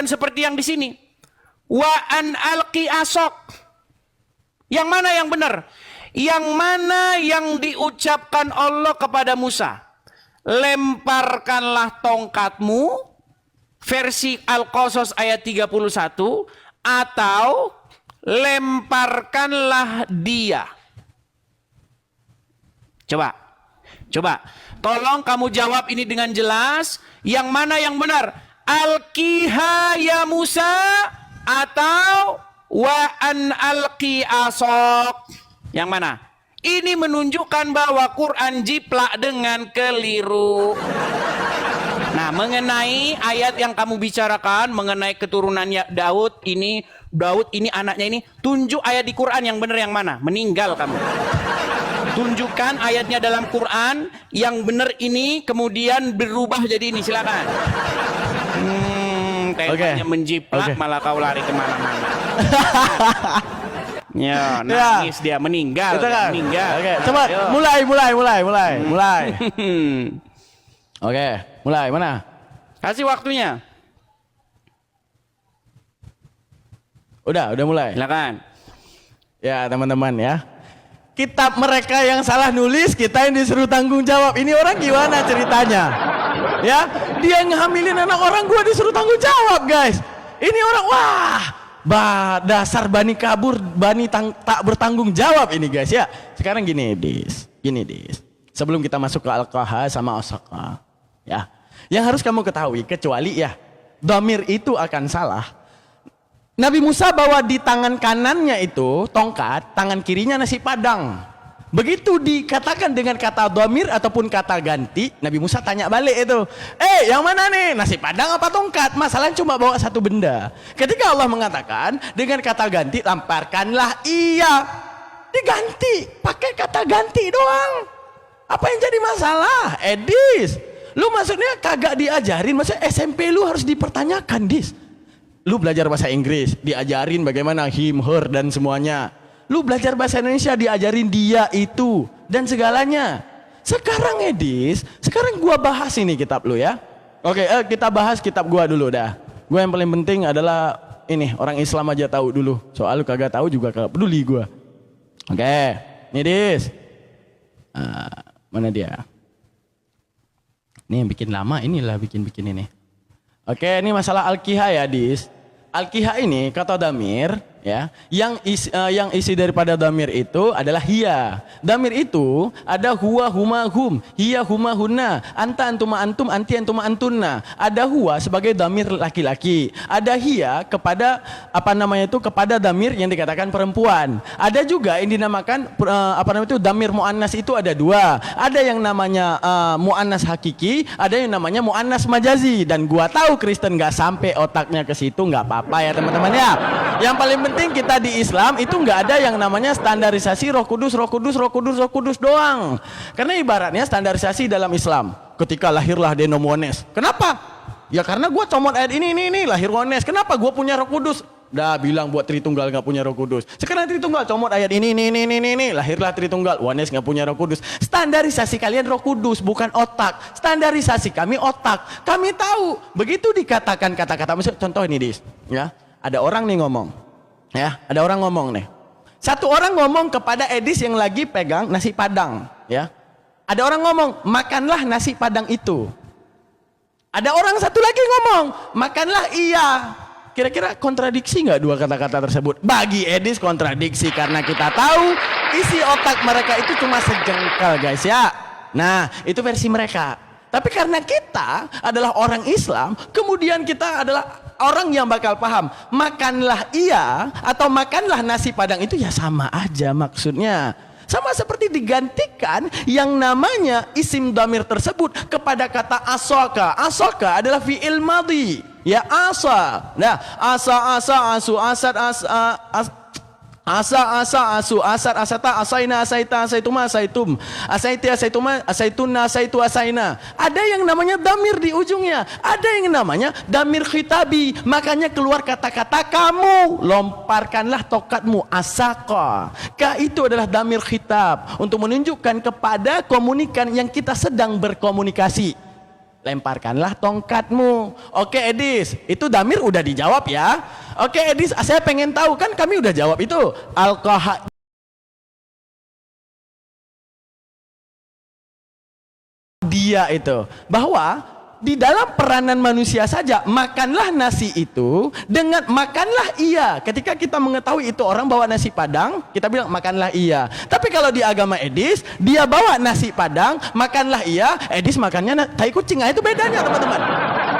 bukan seperti yang di sini. Wa an alqi asok. Yang mana yang benar? Yang mana yang diucapkan Allah kepada Musa? Lemparkanlah tongkatmu, versi Al-Qasas ayat 31, atau lemparkanlah dia. Coba. Tolong kamu jawab ini dengan jelas. Yang mana yang benar? Alqiha ya Musa atau wa an alqi asok? Yang mana? Ini menunjukkan bahwa Quran jiplak dengan keliru. Nah, mengenai ayat yang kamu bicarakan mengenai keturunannya Daud ini anaknya ini, tunjuk ayat di Quran yang benar yang mana? Meninggal kamu. Tunjukkan ayatnya dalam Quran yang benar ini kemudian berubah jadi ini, silakan. Temanya menjiplak malah kau lari kemana-mana. Ya, nangis dia meninggal. Meninggal. Oke, coba mulai. Oke, mulai mana? Kasih waktunya. Udah mulai. Silakan. Ya, teman-teman ya. Kitab mereka yang salah nulis, kita yang disuruh tanggung jawab. Ini orang gimana ceritanya? Ya, dia ngehamilin anak orang, gua disuruh tanggung jawab, guys. Ini orang dasar bani kabur, bani tak bertanggung jawab ini, guys ya. Sekarang gini, Dis. Sebelum kita masuk ke Al-Qaha sama Asaka, ya. Yang harus kamu ketahui, kecuali ya, dhamir itu akan salah. Nabi Musa bawa di tangan kanannya itu tongkat, tangan kirinya nasi padang. Begitu dikatakan dengan kata dhamir ataupun kata ganti, Nabi Musa tanya balik itu, yang mana nih, nasi padang apa tongkat? Masalahnya cuma bawa satu benda. Ketika Allah mengatakan dengan kata ganti, lamparkanlah ia, diganti, pakai kata ganti doang. Apa yang jadi masalah? Dis, lu maksudnya kagak diajarin, maksudnya SMP lu harus dipertanyakan, Dis. Lu belajar bahasa Inggris, diajarin bagaimana him, her, dan semuanya. Lu belajar bahasa Indonesia, diajarin dia, itu, dan segalanya. Sekarang Edis, sekarang gua bahas ini kitab lu ya. Oke, kita bahas kitab gua dulu dah. Gua yang paling penting adalah ini, orang Islam aja tahu dulu. Soal lu kagak tahu juga kagak peduli gua. Oke, ini Dis. Mana dia? Ini yang bikin lama, inilah bikin ini. Oke, ini masalah Al-Qiha ya, Dis. Al-Qiha ini kata damir ya, yang isi daripada damir itu adalah hiya. Damir itu ada huwa, huma, hum, hiya, huma, hunna, anta, antuma, antum, anti, antuma, antunna. Ada huwa sebagai damir laki-laki, ada hiya kepada kepada damir yang dikatakan perempuan. Ada juga yang dinamakan damir muannas, itu ada dua. Ada yang namanya muannas hakiki, ada yang namanya muannas majazi. Dan gua tahu Kristen nggak sampai otaknya ke situ, nggak apa-apa ya teman-teman ya. Yang paling penting kita di Islam itu nggak ada yang namanya standarisasi Roh Kudus doang. Karena ibaratnya standarisasi dalam Islam, ketika lahirlah Denomones. Kenapa? Ya karena gua comot ayat ini lahir Wones. Kenapa? Gua punya Roh Kudus. Dah bilang buat Tritunggal nggak punya Roh Kudus. Sekarang Tritunggal comot ayat ini, lahirlah Tritunggal. Wones nggak punya Roh Kudus. Standarisasi kalian Roh Kudus, bukan otak. Standarisasi kami otak. Kami tahu. Begitu dikatakan kata-kata, misalnya contoh ini, Dis, ya. Ada orang nih ngomong. Ya, ada orang ngomong nih. Satu orang ngomong kepada Edis yang lagi pegang nasi padang, ya. Ada orang ngomong, makanlah nasi padang itu. Ada orang satu lagi ngomong, makanlah ia. Kira-kira kontradiksi nggak dua kata-kata tersebut? Bagi Edis kontradiksi, karena kita tahu isi otak mereka itu cuma sejengkal, guys ya. Nah, itu versi mereka. Tapi karena kita adalah orang Islam, kemudian kita adalah orang yang bakal paham, makanlah ia atau makanlah nasi padang itu ya sama aja maksudnya. Sama seperti digantikan yang namanya isim dhamir tersebut kepada kata asaka. Asaka adalah fi'il madhi. Ya asa. Nah, asa, asu, asad, asa, asu, asad, asata, asaina, asaita, asaituma, asaitum, asaiti, asaituma, asaituna, asaitu, asaina. Ada yang namanya damir di ujungnya, ada yang namanya damir khitabi. Makanya keluar kata-kata kamu, lomparkanlah tokatmu, asaka. Ka itu adalah damir khitab untuk menunjukkan kepada komunikan yang kita sedang berkomunikasi. lemparkanlah tongkatmu. Oke Edis, itu damir udah dijawab ya. Oke Edis, saya pengen tahu, kan kami udah jawab itu. Alqaha dia itu, bahwa di dalam peranan manusia saja, makanlah nasi itu dengan makanlah iya. Ketika kita mengetahui itu orang bawa nasi padang, kita bilang makanlah iya. Tapi kalau di agama Edis, dia bawa nasi padang, makanlah iya. Edis makannya tai kucing. Nah, itu bedanya teman-teman.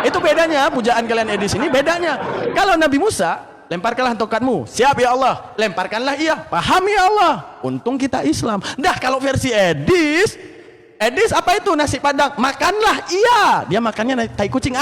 Itu bedanya, pujaan kalian Edis ini bedanya. Kalau Nabi Musa, lemparkanlah tongkatmu. Siap ya Allah. Lemparkanlah iya. Paham ya Allah. Untung kita Islam. Dah kalau versi Edis, apa itu nasi padang? Makanlah iya. Dia makannya tai kucing.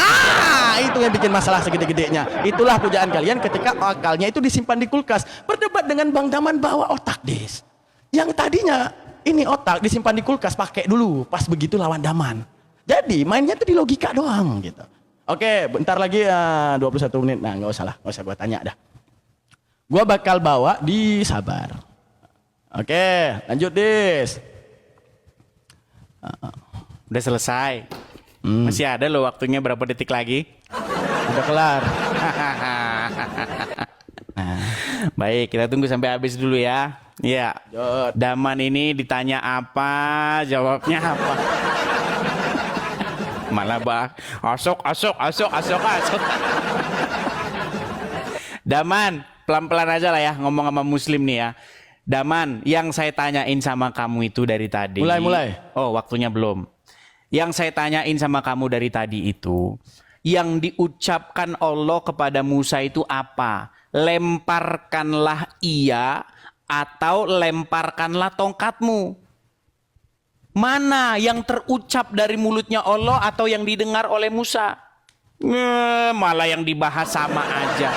Itu yang bikin masalah segede-gedenya. Itulah pujaan kalian ketika akalnya itu disimpan di kulkas. Berdebat dengan Bang Daman bawa otak, Des. Yang tadinya ini otak disimpan di kulkas, pakai dulu. Pas begitu lawan Daman. Jadi mainnya tuh di logika doang gitu. Oke, bentar lagi 21 menit. Nah, nggak usah gua tanya dah. Gua bakal bawa di sabar. Oke, lanjut Des. Udah selesai. Masih ada loh waktunya, berapa detik lagi? Udah kelar. Baik, kita tunggu sampai habis dulu ya. Iya. Jod. Daman ini ditanya apa, jawabnya apa. Malah asok. Daman, pelan-pelan aja lah ya ngomong sama Muslim nih ya. Daman, yang saya tanyain sama kamu itu dari tadi. Mulai. Oh, waktunya belum. Yang saya tanyain sama kamu dari tadi itu, yang diucapkan Allah kepada Musa itu apa? Lemparkanlah ia atau lemparkanlah tongkatmu. Mana yang terucap dari mulutnya Allah atau yang didengar oleh Musa? Malah yang dibahas sama aja.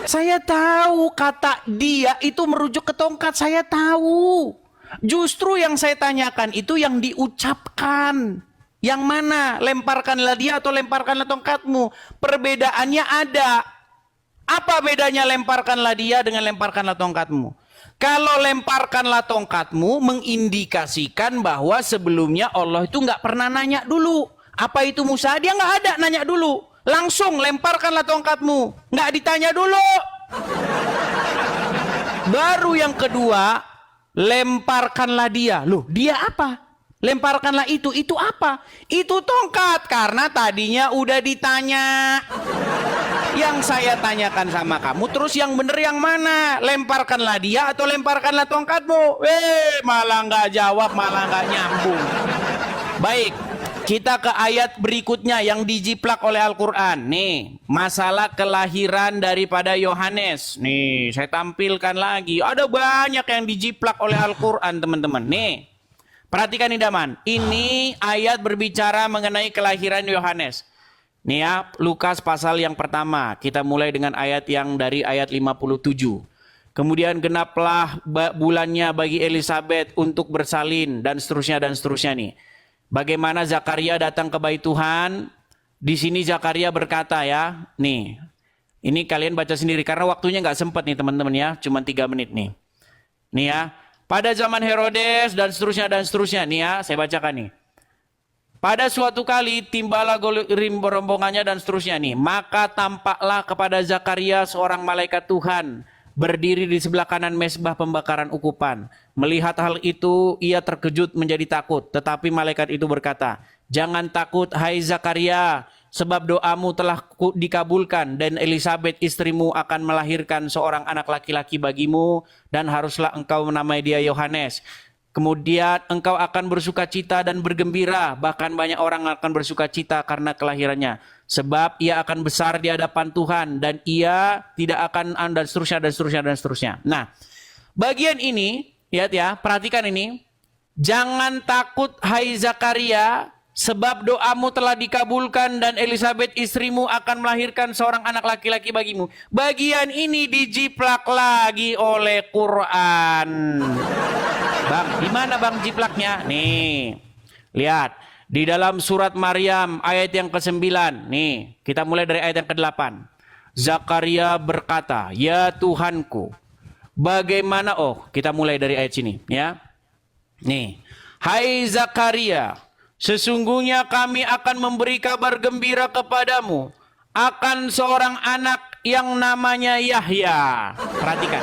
Saya tahu kata dia itu merujuk ke tongkat, saya tahu. Justru yang saya tanyakan itu yang diucapkan. Yang mana? Lemparkanlah dia atau lemparkanlah tongkatmu. Perbedaannya ada. Apa bedanya lemparkanlah dia dengan lemparkanlah tongkatmu? Kalau lemparkanlah tongkatmu mengindikasikan bahwa sebelumnya Allah itu nggak pernah nanya dulu. Apa itu Musa? Dia nggak ada nanya dulu. Langsung lemparkanlah tongkatmu. Nggak ditanya dulu. Baru yang kedua, lemparkanlah dia. Loh, dia apa? Lemparkanlah itu apa? Itu tongkat. Karena tadinya udah ditanya. Yang saya tanyakan sama kamu, terus yang bener yang mana? Lemparkanlah dia atau lemparkanlah tongkatmu? Malah nggak jawab, malah nggak nyambung. Baik. Kita ke ayat berikutnya yang dijiplak oleh Al-Quran. Nih, masalah kelahiran daripada Yohanes. Nih, saya tampilkan lagi. Ada banyak yang dijiplak oleh Al-Quran, teman-teman. Nih, perhatikan nih Daman. Ini ayat berbicara mengenai kelahiran Yohanes. Nih ya, Lukas pasal yang pertama. Kita mulai dengan ayat yang dari ayat 57. Kemudian genaplah bulannya bagi Elisabet untuk bersalin dan seterusnya nih. Bagaimana Zakaria datang ke bait Tuhan. Di sini Zakaria berkata ya. Nih. Ini kalian baca sendiri. Karena waktunya nggak sempat nih teman-teman ya. Cuma 3 menit nih. Nih ya. Pada zaman Herodes dan seterusnya. Nih ya. Saya bacakan nih. Pada suatu kali timbalah rombongannya dan seterusnya nih. Maka tampaklah kepada Zakaria seorang malaikat Tuhan. Berdiri di sebelah kanan mezbah pembakaran ukupan. Melihat hal itu, ia terkejut menjadi takut. Tetapi malaikat itu berkata, "Jangan takut, hai Zakaria, sebab doamu telah dikabulkan dan Elisabet istrimu akan melahirkan seorang anak laki-laki bagimu dan haruslah engkau menamai dia Yohanes. Kemudian engkau akan bersukacita dan bergembira, bahkan banyak orang akan bersukacita karena kelahirannya. Sebab ia akan besar di hadapan Tuhan dan ia tidak akan dan seterusnya. Nah, bagian ini, lihat ya, perhatikan ini. Jangan takut hai Zakaria, sebab doamu telah dikabulkan dan Elisabet istrimu akan melahirkan seorang anak laki-laki bagimu. Bagian ini dijiplak lagi oleh Quran. Bang, di mana Bang jiplaknya? Nih, lihat. Di dalam surat Maryam ayat yang ke-9. Nih, kita mulai dari ayat yang ke-8. Zakaria berkata, "Ya Tuhanku, bagaimana..." Oh, kita mulai dari ayat sini ya. Nih, hai Zakaria, sesungguhnya kami akan memberi kabar gembira kepadamu akan seorang anak yang namanya Yahya. Perhatikan.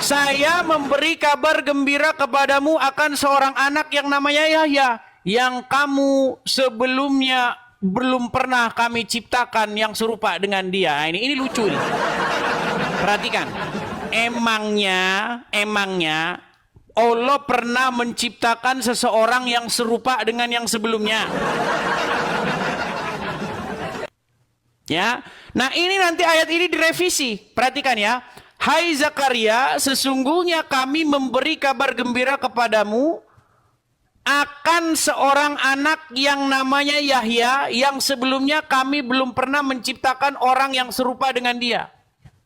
Saya memberi kabar gembira kepadamu akan seorang anak yang namanya Yahya, yang kamu sebelumnya belum pernah kami ciptakan yang serupa dengan dia. Nah, ini lucu nih. Perhatikan. Emangnya Allah pernah menciptakan seseorang yang serupa dengan yang sebelumnya. Ya. Nah, ini nanti ayat ini direvisi. Perhatikan ya. Hai Zakaria, sesungguhnya kami memberi kabar gembira kepadamu akan seorang anak yang namanya Yahya, yang sebelumnya kami belum pernah menciptakan orang yang serupa dengan dia.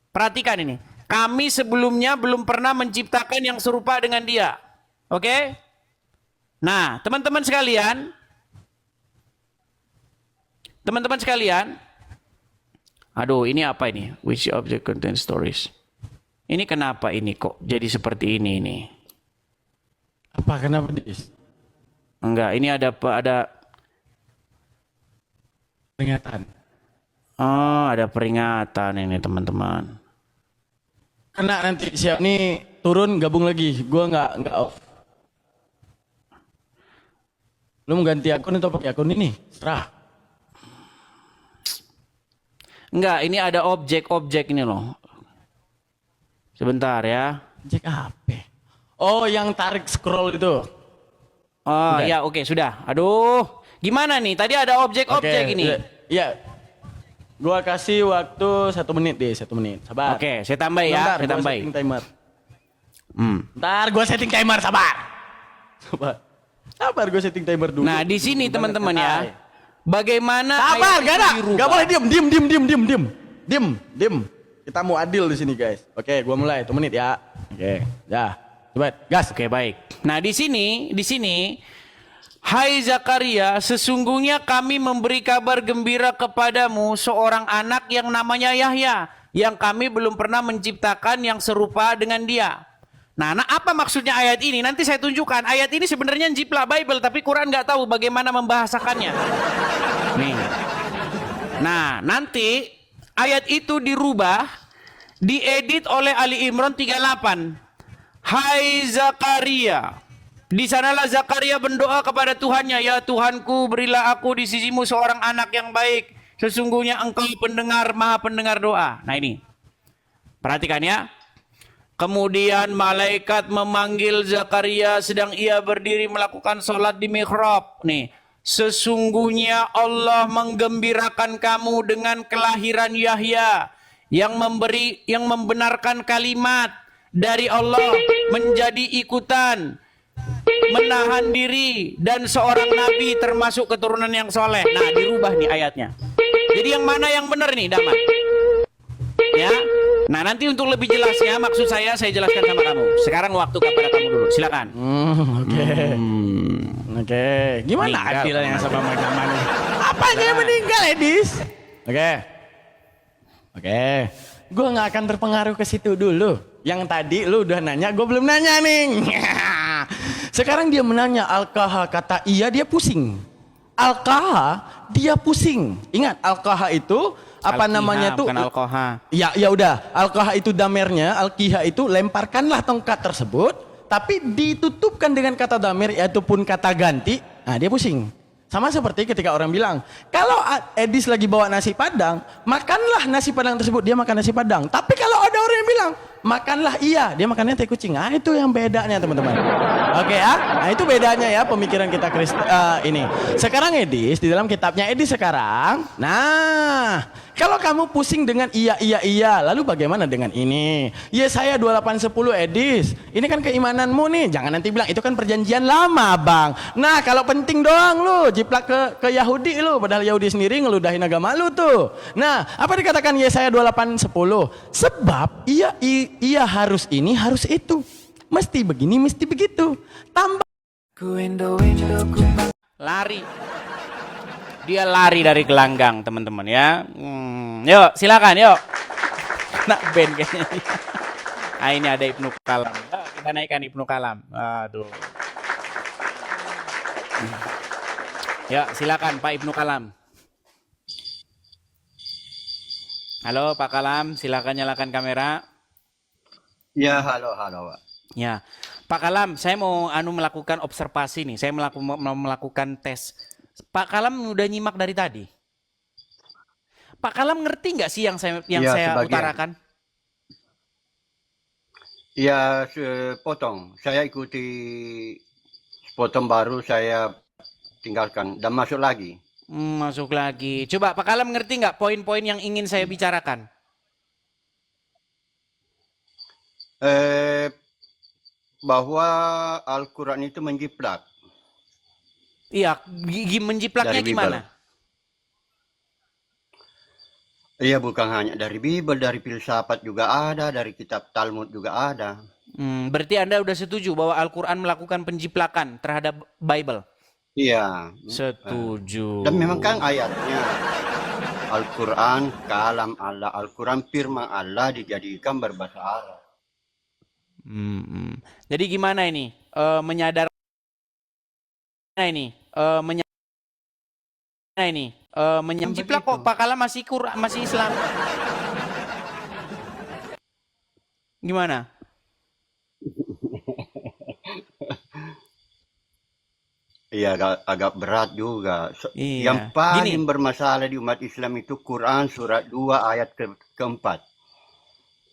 Perhatikan ini. Kami sebelumnya belum pernah menciptakan yang serupa dengan dia. Oke? Nah, teman-teman sekalian, aduh, ini apa ini? Which object contains stories? Ini kenapa ini kok jadi seperti ini? Apa kenapa dis? Enggak, ini ada Peringatan. Oh, ada peringatan ini teman-teman. Kena nanti siap nih turun gabung lagi. Gua nggak off. Lu mau ganti akun atau pakai akun ini? Serah. Enggak, ini ada objek ini loh. Sebentar ya. Objek apa? Oh, yang tarik scroll itu. Oh, udah. ya oke, sudah. Aduh, gimana nih? Tadi ada objek-objek ini. Iya. Gua kasih waktu 1 menit deh, 1 menit. Sabar. Oke, saya tambah ya, saya tambah. Setting timer. Ntar gua setting timer, sabar. Sabar, gua setting timer dulu. Nah, di sini teman-teman ya. Bagaimana sabar, ayat gak ada. itu dirubah? Gak boleh diem. Kita mau adil di sini, guys. Oke, gua mulai. 1 menit ya. Oke, ya. Coba, gas. Oke, baik. Nah, di sini hai Zakaria, sesungguhnya kami memberi kabar gembira kepadamu seorang anak yang namanya Yahya, yang kami belum pernah menciptakan yang serupa dengan dia. Nah, apa maksudnya ayat ini? Nanti saya tunjukkan. Ayat ini sebenarnya jiplak Bible, tapi Quran nggak tahu bagaimana membahasakannya. Nih. Nah, nanti ayat itu dirubah, diedit oleh Ali Imran 38. Hai Zakaria, di sanalah Zakaria berdoa kepada Tuhannya, ya Tuhanku, berilah aku di sisimu seorang anak yang baik. Sesungguhnya Engkau pendengar, maha pendengar doa. Nah ini, perhatikan ya. Kemudian malaikat memanggil Zakaria sedang ia berdiri melakukan sholat di mihrab. Nih, sesungguhnya Allah menggembirakan kamu dengan kelahiran Yahya, yang membenarkan kalimat dari Allah menjadi ikutan, menahan diri, dan seorang nabi termasuk keturunan yang soleh. Nah, dirubah nih ayatnya. Jadi yang mana yang benar nih, Damat? Ya. Nah, nanti untuk lebih jelasnya, maksud saya jelaskan sama kamu. Sekarang waktu kepada kamu dulu. Silakan. Oke. Gimana Meninggal, adilnya sama Mama nih? Apanya yang meninggal, Edis? Oke. Gue nggak akan terpengaruh ke situ dulu. Yang tadi lu udah nanya, gue belum nanya nih. Sekarang dia menanya Al-Kaha, kata iya, dia pusing. Al-Kaha, dia pusing. Ingat, Al-Kaha itu apa Al-Kiha, namanya tuh? Bukan Al-Kaha. Ya udah. Al-Kaha itu damernya, Al-Kiha itu lemparkanlah tongkat tersebut, tapi ditutupkan dengan kata damer, yaitu pun kata ganti. Nah, dia pusing. Sama seperti ketika orang bilang, kalau Edis lagi bawa nasi padang, makanlah nasi padang tersebut, dia makan nasi padang. Tapi kalau ada orang yang bilang, makanlah iya, dia makannya teh kucing. Nah, itu yang bedanya, teman-teman. Oke ya, nah itu bedanya ya pemikiran kita ini. Sekarang Edis, di dalam kitabnya Edis sekarang, nah, kalau kamu pusing dengan iya, lalu bagaimana dengan ini? Yesaya 28:10 Edis, ini kan keimananmu nih, jangan nanti bilang itu kan perjanjian lama, Bang. Nah, kalau penting doang lu jiplak ke Yahudi lu, padahal Yahudi sendiri ngeludahin agama lu tuh. Nah, apa dikatakan Yesaya 28:10? Sebab ia harus ini, harus itu. Mesti begini, mesti begitu. Tambah Lari. Dia lari dari gelanggang, teman-teman ya. Yuk, silakan, yuk. Nah, band kayaknya. Ah, ini ada Ibnu Kalam. Kita naikkan Ibnu Kalam. Aduh. Ya, silakan Pak Ibnu Kalam. Halo Pak Kalam, silakan nyalakan kamera. Ya, halo, halo, Pak. Ya, Pak Kalam, saya mau melakukan observasi nih. Saya mau melakukan tes. Pak Kalam udah nyimak dari tadi. Pak Kalam ngerti nggak sih yang saya Ya, sebagian. utarakan? Ya, sepotong. Saya ikuti sepotong baru saya tinggalkan dan masuk lagi. Masuk lagi. Coba Pak Kalam ngerti nggak poin-poin yang ingin saya bicarakan? Bahwa Al-Quran itu menjiplak. Iya, menjiplaknya Dari Bible. gimana? Iya, bukan hanya dari Bible, dari filsafat juga ada, dari kitab Talmud juga ada. Berarti Anda udah setuju bahwa Al-Quran melakukan penjiplakan terhadap Bible? Iya. Setuju. Dan memang kan ayatnya Al-Quran kalam Allah, Al-Quran firman Allah dijadikan berbahasa Arab. Jadi gimana ini? Menyadar menjiplak kok Pak Kalam masih Islam. Gimana? Iya, agak berat juga. Iya. Yang paling Gini. bermasalah di umat Islam itu Quran surat 2 ayat keempat.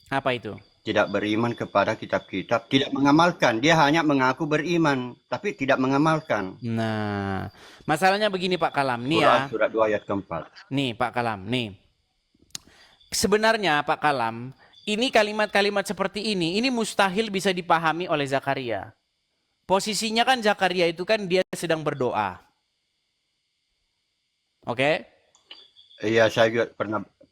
Apa itu? Tidak beriman kepada kitab-kitab, tidak mengamalkan. Dia hanya mengaku beriman, tapi tidak mengamalkan. Nah, masalahnya begini Pak Kalam, nih Quran ya. surat 2 ayat keempat. Nih Pak Kalam, nih. Sebenarnya Pak Kalam, ini kalimat-kalimat seperti ini mustahil bisa dipahami oleh Zakaria. Posisinya kan Zakaria itu kan dia sedang berdoa. Oke? Iya, saya juga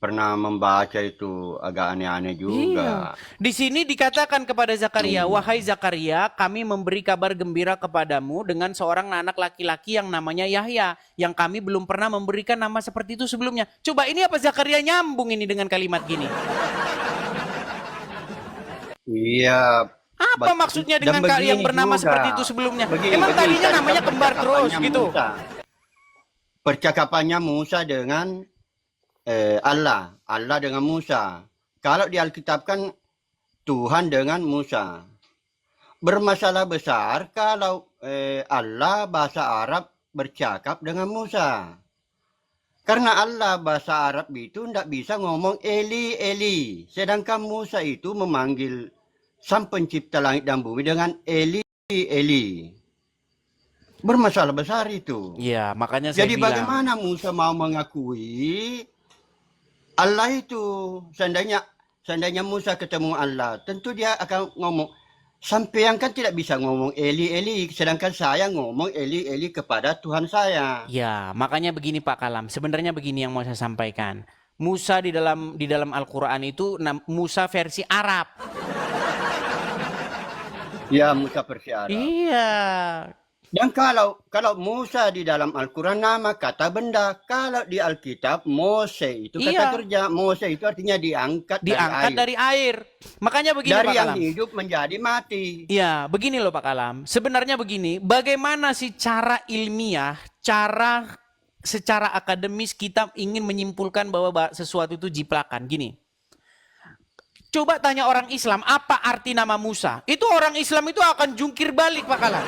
pernah membaca itu, agak aneh-aneh juga. Iya. Di sini dikatakan kepada Zakaria, wahai Zakaria, kami memberi kabar gembira kepadamu dengan seorang anak laki-laki yang namanya Yahya, yang kami belum pernah memberikan nama seperti itu sebelumnya. Coba ini apa Zakaria nyambung ini dengan kalimat gini? Iya. Apa maksudnya dengan yang bernama juga. seperti itu sebelumnya? Emang tadinya namanya kembar terus gitu? Percakapannya Musa dengan Allah. Allah dengan Musa. Kalau di Alkitab kan Tuhan dengan Musa. Bermasalah besar kalau Allah bahasa Arab bercakap dengan Musa. Karena Allah bahasa Arab itu tidak bisa ngomong Eli, Eli. Sedangkan Musa itu memanggil Sang Pencipta langit dan bumi dengan Eli, Eli. Bermasalah besar itu. Iya, makanya saya Jadi bilang. bagaimana Musa mau mengakui Allah itu? Seandainya Musa ketemu Allah, tentu dia akan ngomong, sampean kan tidak bisa ngomong Eli, Eli, sedangkan saya ngomong Eli, Eli kepada Tuhan saya. Ya, makanya begini Pak Kalam. Sebenarnya begini yang mau saya sampaikan. Musa di dalam Al-Qur'an itu Musa versi Arab. Ya, Musa versi Arab. Iya. Dan kalau Musa di dalam Al-Quran nama kata benda, kalau di Alkitab Mose itu kata kerja. Mose itu artinya diangkat dari air. Makanya begini dari Pak yang Kalam. hidup menjadi mati. Iya, begini loh Pak Kalam. Sebenarnya begini, bagaimana sih cara ilmiah, secara akademis kita ingin menyimpulkan bahwa sesuatu itu jiplakan? Gini. Coba tanya orang Islam, apa arti nama Musa? Itu orang Islam itu akan jungkir balik Pak Kalam.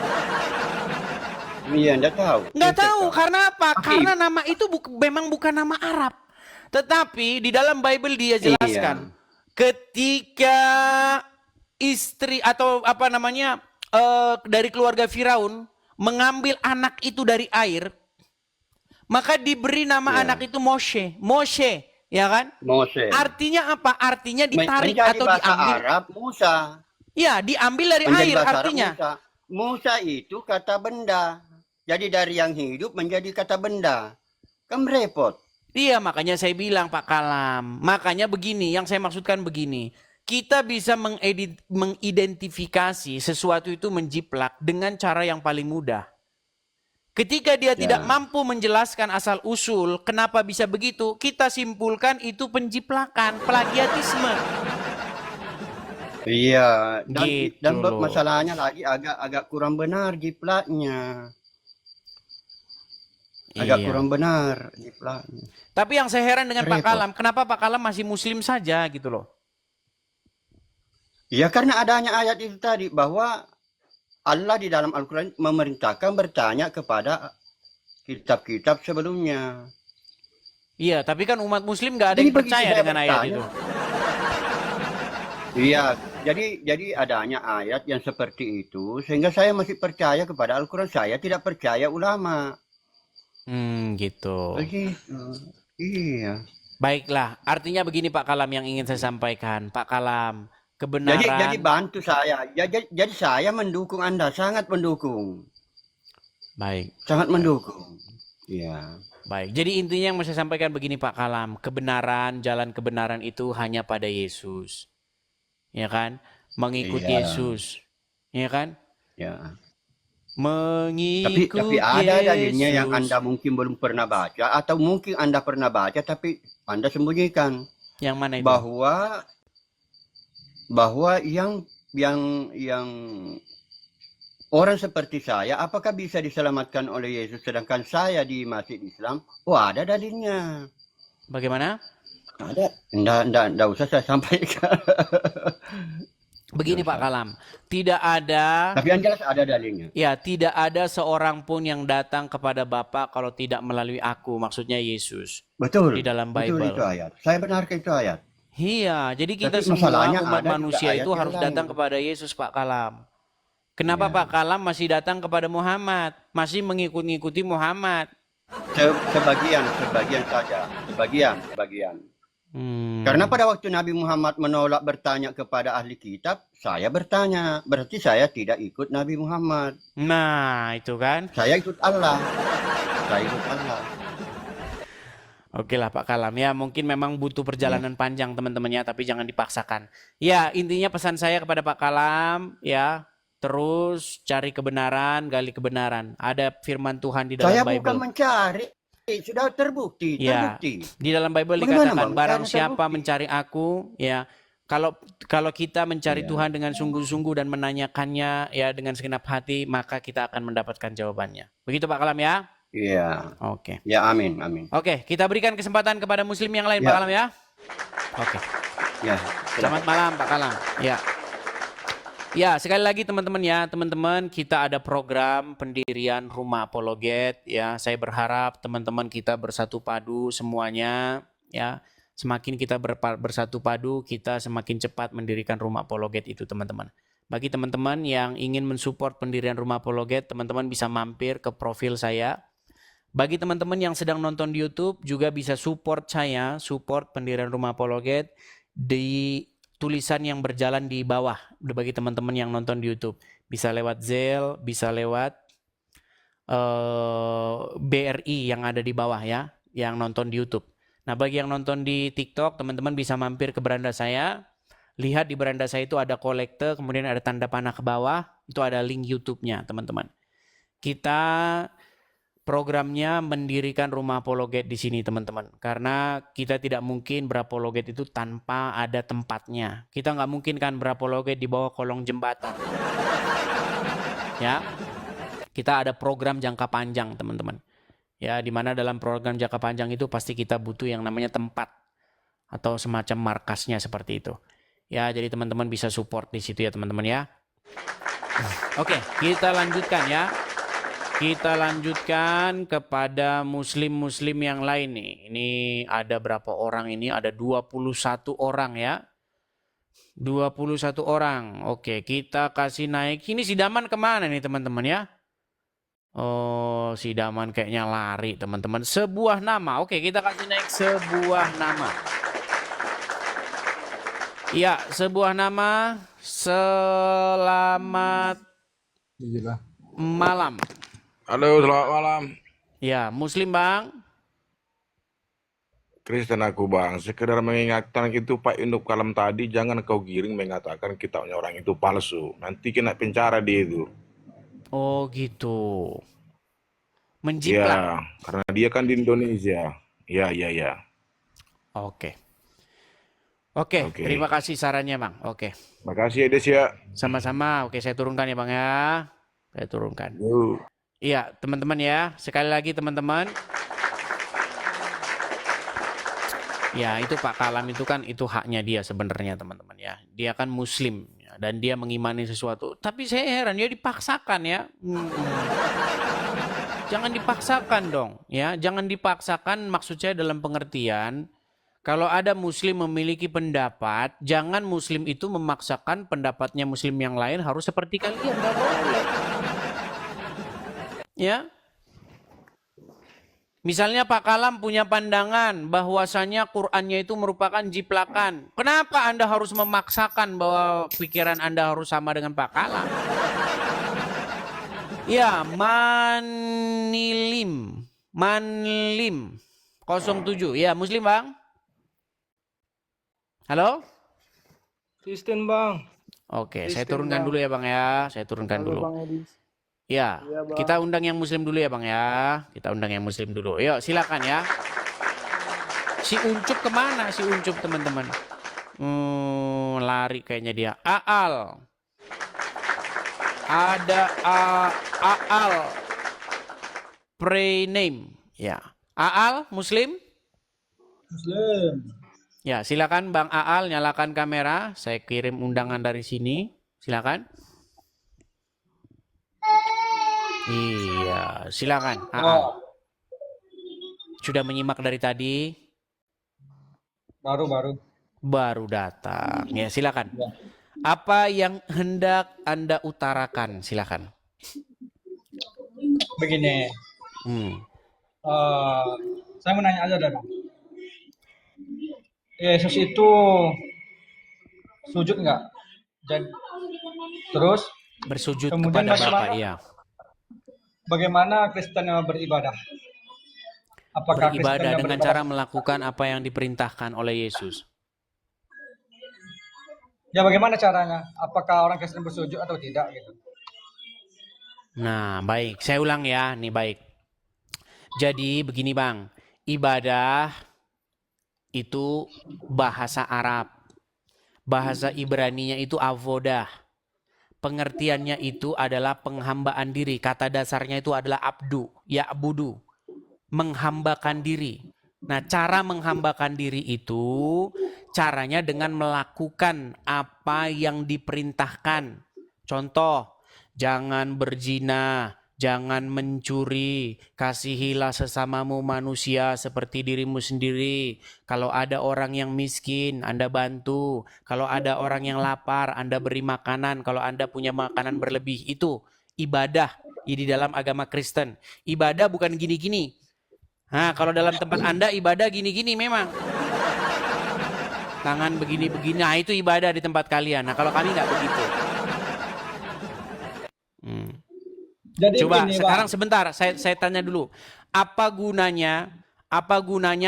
Iya, enggak tahu. Nggak tahu, karena apa? Karena nama itu memang bukan nama Arab. Tetapi di dalam Bible dia jelaskan, ketika istri atau apa namanya dari keluarga Firaun mengambil anak itu dari air, maka diberi nama anak itu Moshe. Moshe. Ya kan? Mose. Artinya apa? Artinya ditarik menjadi atau bahasa diambil. Arab Musa. Ya, diambil dari Menjadi air bahasa artinya. Arab Musa itu kata benda. Jadi dari yang hidup menjadi kata benda. Kan repot. Iya, makanya saya bilang Pak Kalam. Makanya begini, yang saya maksudkan begini. Kita bisa mengidentifikasi sesuatu itu menjiplak dengan cara yang paling mudah. Ketika dia tidak mampu menjelaskan asal-usul, kenapa bisa begitu, kita simpulkan itu penjiplakan, plagiatisme. Iya, Gitu dan loh. masalahnya lagi agak kurang benar jiplaknya. agak Iya. kurang benar. Itulah. Tapi yang saya heran dengan Pak Repot. Kalam, kenapa Pak Kalam masih muslim saja gitu loh? Ya karena adanya ayat itu tadi bahwa Allah di dalam Al-Quran memerintahkan bertanya kepada kitab-kitab sebelumnya. Iya, tapi kan umat muslim nggak ada Jadi yang begitu percaya saya dengan ayat bertanya, itu. Iya, jadi adanya ayat yang seperti itu sehingga saya masih percaya kepada Al-Quran. Saya tidak percaya ulama. Gitu. Begitu. Iya. Baiklah, artinya begini Pak Kalam yang ingin saya sampaikan. Pak Kalam, Jadi kebenaran. bantu saya. Jadi saya mendukung Anda, sangat mendukung. Baik, Sangat mendukung. Iya. baik. Jadi intinya yang mau saya sampaikan begini Pak Kalam, kebenaran, jalan kebenaran itu hanya pada Yesus. Ya kan? Mengikut Iya. Yesus. Ya kan? Ya. Mengikut Tapi ada dalilnya yang Yesus. Anda mungkin belum pernah baca atau mungkin Anda pernah baca tapi Anda sembunyikan Yang mana itu? bahwa yang orang seperti saya apakah bisa diselamatkan oleh Yesus sedangkan saya di masjid Islam? Oh, ada dalilnya. Bagaimana? Ada. Nggak usah saya sampaikan. Begini Pak Kalam, tidak ada, Tapi yang jelas ada dalilnya. ya tidak ada seorang pun yang datang kepada Bapa kalau tidak melalui aku, maksudnya Yesus. Betul. Di dalam Betul Bible. itu ayat. Saya benarkan itu ayat. Iya, jadi kita Tapi semua masalahnya umat ada juga manusia ayat itu yang harus lain. datang kepada Yesus Pak Kalam. Kenapa Ya. Pak Kalam masih datang kepada Muhammad? Masih mengikuti Muhammad? Sebagian saja. Sebagian. Karena pada waktu Nabi Muhammad menolak bertanya kepada ahli kitab, saya bertanya. Berarti saya tidak ikut Nabi Muhammad. Nah, itu kan. Saya ikut Allah. Oke lah Pak Kalam, ya mungkin memang butuh perjalanan panjang teman-temannya, tapi jangan dipaksakan. Ya, intinya pesan saya kepada Pak Kalam, ya terus cari kebenaran, gali kebenaran. Ada firman Tuhan di dalam Saya Bible. bukan mencari. Sudah terbukti. Ya, di dalam Bible Bagaimana, dikatakan Bang? barang Karena siapa terbukti. mencari aku, ya kalau kita mencari Iya. Tuhan dengan sungguh-sungguh dan menanyakannya ya dengan segenap hati, maka kita akan mendapatkan jawabannya. Begitu Pak Kalam ya? Iya. Oke. Ya, amin. Oke, kita berikan kesempatan kepada muslim yang lain Ya. Pak Kalam ya. Oke. Ya. Selamat malam Pak Kalam. Ya. Ya, sekali lagi teman-teman ya, teman-teman kita ada program pendirian Rumah Apologet ya. Saya berharap teman-teman kita bersatu padu semuanya ya. Semakin kita bersatu padu, kita semakin cepat mendirikan Rumah Apologet itu teman-teman. Bagi teman-teman yang ingin mensupport pendirian Rumah Apologet, teman-teman bisa mampir ke profil saya. Bagi teman-teman yang sedang nonton di YouTube juga bisa support saya, support pendirian Rumah Apologet di tulisan yang berjalan di bawah. Bagi teman-teman yang nonton di YouTube bisa lewat Zelle, bisa lewat BRI yang ada di bawah ya, yang nonton di YouTube. Nah, bagi yang nonton di TikTok, teman-teman bisa mampir ke beranda saya. Lihat di beranda saya itu ada kolekte, kemudian ada tanda panah ke bawah, itu ada link YouTube-nya, teman-teman. Kita programnya mendirikan Rumah Apologet di sini teman-teman. Karena kita tidak mungkin berapologet itu tanpa ada tempatnya. Kita nggak mungkin kan berapologet di bawah kolong jembatan. Ya, kita ada program jangka panjang teman-teman. Ya, di mana dalam program jangka panjang itu pasti kita butuh yang namanya tempat atau semacam markasnya seperti itu. Ya, jadi teman-teman bisa support di situ ya teman-teman ya. Oke, kita lanjutkan ya. Kita lanjutkan kepada muslim-muslim yang lain nih. Ini ada berapa orang ini? Ada 21 orang ya. 21 orang. Oke, kita kasih naik. Ini si Daman kemana nih teman-teman ya? Oh, si Daman kayaknya lari teman-teman. Sebuah nama. Oke, kita kasih naik sebuah nama. Ya, sebuah nama. Selamat malam. Halo, selamat malam. Ya, muslim bang. Kristen aku bang, sekedar mengingatkan itu Pak Induk Kalam tadi, jangan kau giring mengatakan kita punya orang itu palsu. Nanti kena penjara dia itu. Oh gitu. Menjiplak. Ya, karena dia kan di Indonesia. Ya. Oke, Oke. terima kasih sarannya bang. Oke, Makasih ya Des ya. sama-sama. Oke, saya turunkan ya bang ya. Saya turunkan. Yuk. Iya, teman-teman ya. Sekali lagi teman-teman. Ya, itu Pak Kalam itu kan itu haknya dia sebenarnya teman-teman ya. Dia kan muslim ya, dan dia mengimani sesuatu. Tapi saya heran dia dipaksakan ya. Jangan dipaksakan dong ya. Jangan dipaksakan maksud saya dalam pengertian kalau ada muslim memiliki pendapat, jangan muslim itu memaksakan pendapatnya muslim yang lain harus seperti kalian, nggak boleh. Ya. Misalnya Pak Kalam punya pandangan bahwasanya Qur'annya itu merupakan jiplakan. Kenapa Anda harus memaksakan bahwa pikiran Anda harus sama dengan Pak Kalam? Ya, Manlim 07. Ya, Muslim Bang. Halo? Kristen Bang. Oke, saya Kristen, turunkan Bang. dulu ya Bang ya. Saya turunkan Halo dulu. Bang Edis. Ya, Iya, Bang. kita undang yang muslim dulu ya Bang ya. Kita undang yang muslim dulu. Yuk silakan ya. Si Uncup kemana si Uncup teman-teman? Lari kayaknya dia. Aal. Ada Aal. Pray name. Ya. Aal muslim? Muslim. Ya, silakan Bang Aal nyalakan kamera. Saya kirim undangan dari sini. Silakan. Iya, silakan. Aal. Sudah menyimak dari tadi? Baru. Baru datang. Ya, silakan. Ya. Apa yang hendak Anda utarakan? Silakan. Begini, Hmm. saya mau nanya aja dah Bang. Yesus itu sujud nggak? Terus Bersujud kemudian kepada Bapa, bagaimana, iya. bagaimana Kristen beribadah? Apakah Kristen Beribadah yang dengan beribadah? cara melakukan apa yang diperintahkan oleh Yesus. Ya bagaimana caranya? Apakah orang Kristen bersujud atau tidak gitu? Nah, baik. Saya ulang ya. Nih, baik. Jadi, begini Bang. Ibadah itu bahasa Arab. Bahasa Ibraninya itu avodah. Pengertiannya itu adalah penghambaan diri. Kata dasarnya itu adalah abdu, ya'budu. Menghambakan diri. Nah, cara menghambakan diri itu caranya dengan melakukan apa yang diperintahkan. Contoh, jangan berzina, jangan mencuri, kasihilah sesamamu manusia seperti dirimu sendiri. Kalau ada orang yang miskin, Anda bantu. Kalau ada orang yang lapar, Anda beri makanan. Kalau Anda punya makanan berlebih, itu ibadah di dalam agama Kristen. Ibadah bukan gini-gini. Nah, kalau dalam tempat Anda ibadah gini-gini memang. Tangan begini-begini, nah itu ibadah di tempat kalian. Nah, kalau kami nggak begitu. Jadi Coba gini, sekarang Bang. sebentar, saya tanya dulu. Apa gunanya